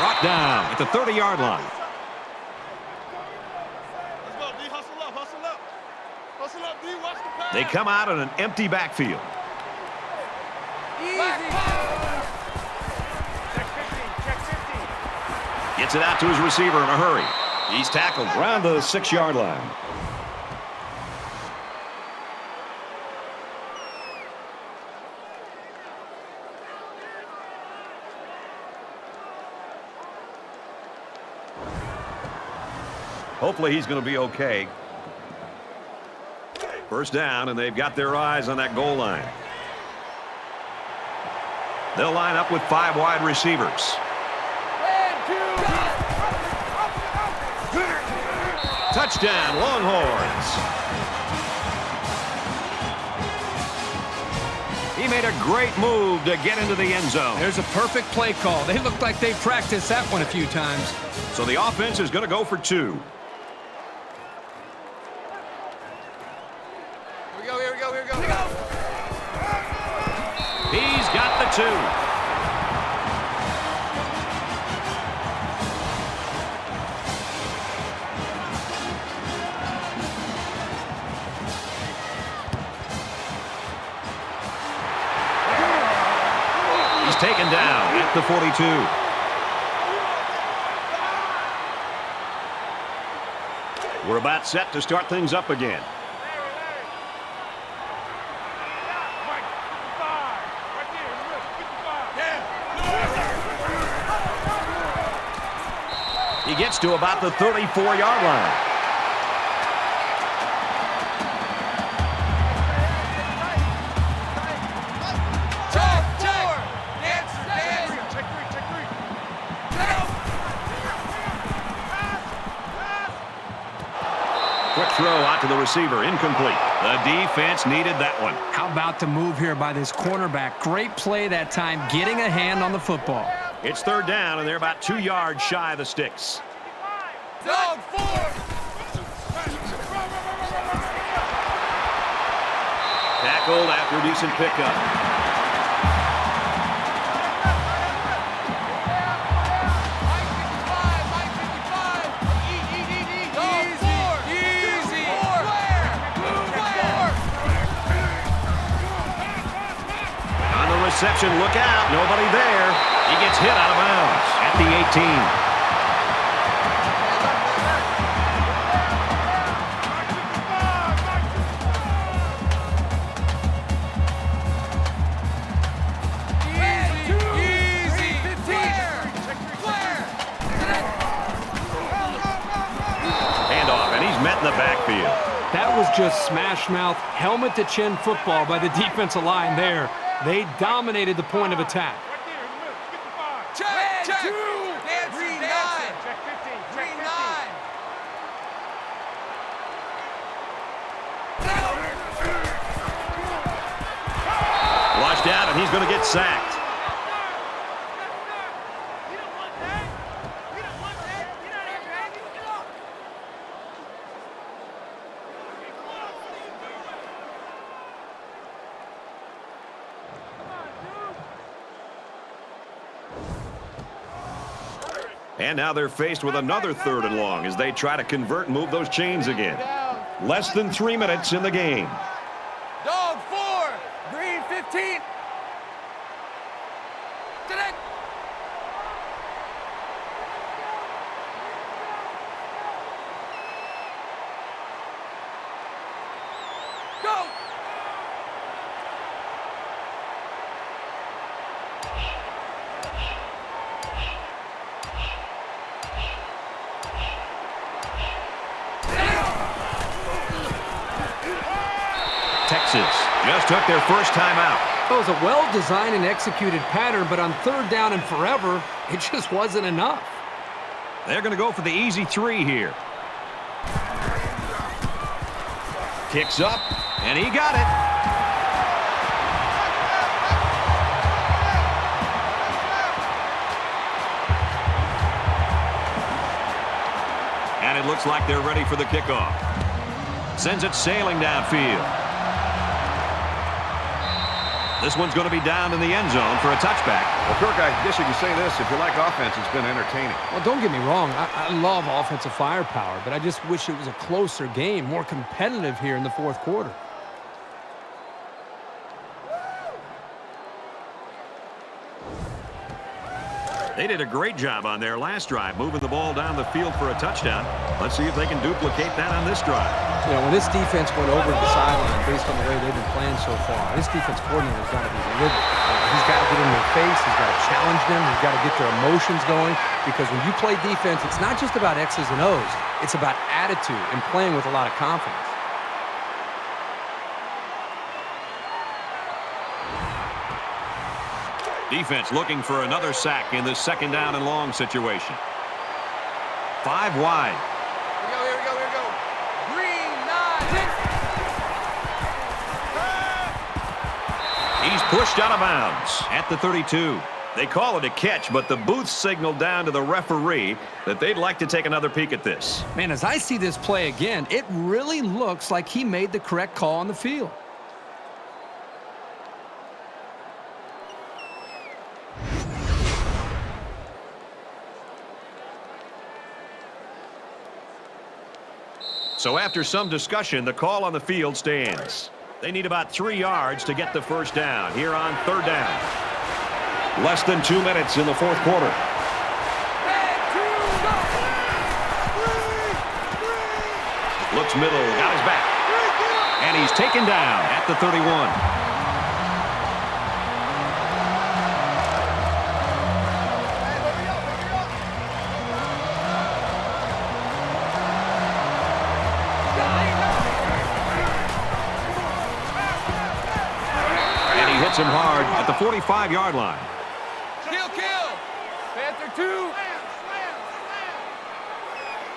Brought down at the 30-yard line. Let's go, D. Hustle up. Hustle up. Hustle up, D. Watch the pass. They come out in an empty backfield. Gets it out to his receiver in a hurry. He's tackled Around the 6-yard line. Hopefully he's going to be okay. First down, and they've got their eyes on that goal line. They'll line up with 5 wide receivers. Touchdown, Longhorns. He made a great move to get into the end zone. There's a perfect play call. They look like they practiced that one a few times. So the offense is going to go for 2. Here we go. Here we go. Here we go. Here we go. He's got the 2. He's taken down at the 42. We're about set to start things up again. He gets to about the 34-yard line. Quick throw out to the receiver, incomplete. The defense needed that one. How about the move here by this cornerback? Great play that time, getting a hand on the football. It's 3rd down, and they're about 2 yards shy of the sticks. Dog 4. Tackled after a decent pickup. reception. Look out. Nobody there. He gets hit out of bounds at the 18. Met in the backfield. That was just smash-mouth, helmet-to-chin football by the defensive line there. They dominated the point of attack. Check, check. Dancing, dancing. Check 15, check 15. Flushed out, and he's going to get sacked. And now they're faced with another 3rd and long as they try to convert and move those chains again. Less than 3 minutes in the game. Dog 4, green 15. Connect. Go. Texas just took their first time out. It was a well-designed and executed pattern, but on 3rd down and forever, it just wasn't enough. They're going to go for the easy 3 here. Kicks up, and he got it. And it looks like they're ready for the kickoff. Sends it sailing downfield. This one's going to be down in the end zone for a touchback. Well, Kirk, I guess you could say this. If you like offense, it's been entertaining. Well, don't get me wrong. I love offensive firepower, but I just wish it was a closer game, more competitive here in the 4th quarter. They did a great job on their last drive, moving the ball down the field for a touchdown. Let's see if they can duplicate that on this drive. You know, when this defense went over to the sideline based on the way they've been playing so far, this defense coordinator's got to be livid. He's got to get in their face. He's got to challenge them. He's got to get their emotions going. Because when you play defense, it's not just about X's and O's. It's about attitude and playing with a lot of confidence. Defense looking for another sack in this 2nd down and long situation. 5 wide. Here we go. Green 9. He's pushed out of bounds at the 32. They call it a catch, but the booth signaled down to the referee that they'd like to take another peek at this. Man, as I see this play again, it really looks like he made the correct call on the field. So after some discussion, the call on the field stands. They need about 3 yards to get the first down here on 3rd down. Less than 2 minutes in the 4th quarter. Looks middle, got his back. And he's taken down at the 31. Him hard at the 45-yard line. Kill. Panther 2.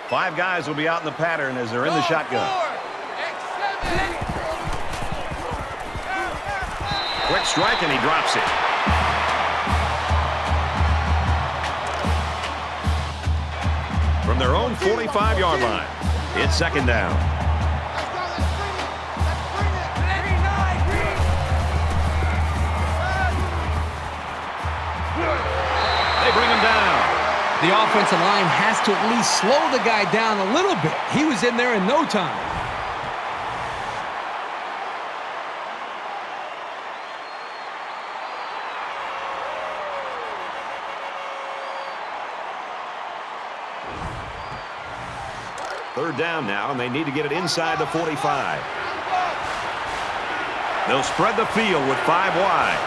5 guys will be out in the pattern as they're in the shotgun. 4, X7. Quick strike, and he drops it. From their own 45-yard line, it's 2nd down. Bring him down. The offensive line has to at least slow the guy down a little bit. He was in there in no time. Third down now, and they need to get it inside the 45. They'll spread the field with 5 wide.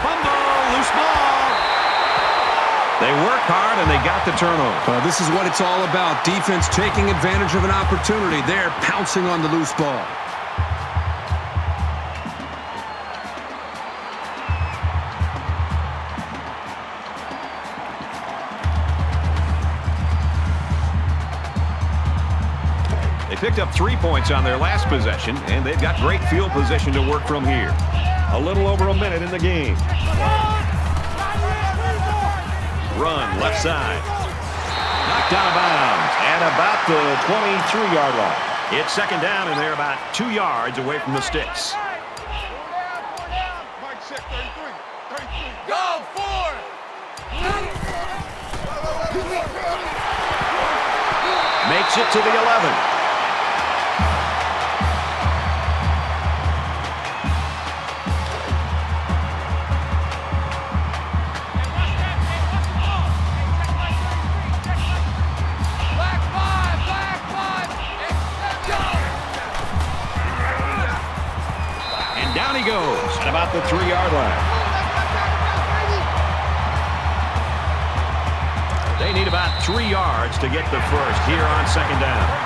Fumble, loose ball. They work hard, and they got the turnover. This is what it's all about. Defense taking advantage of an opportunity. They're pouncing on the loose ball. They picked up 3 points on their last possession, and they've got great field position to work from here. A little over a minute in the game. Run left side. Knocked out of bounds at about the 23-yard line. It's second down, and they're about 2 yards away from the sticks. Mike check 33. 33. Go for it. Makes it to the 11. Down he goes at about the 3-yard line. They need about 3 yards to get the first here on second down.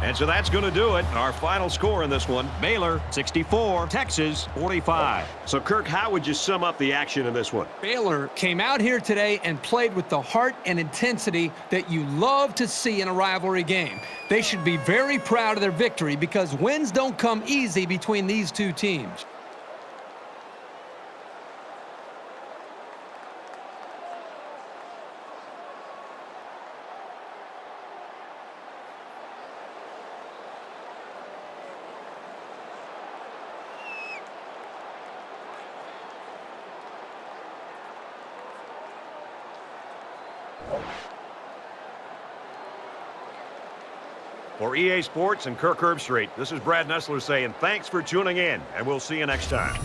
And so that's going to do it. Our final score in this one, Baylor 64, Texas 45. So, Kirk, how would you sum up the action in this one? Baylor came out here today and played with the heart and intensity that you love to see in a rivalry game. They should be very proud of their victory because wins don't come easy between these two teams. For EA Sports and Kirk Herbstreit, this is Brad Nessler saying thanks for tuning in, and we'll see you next time.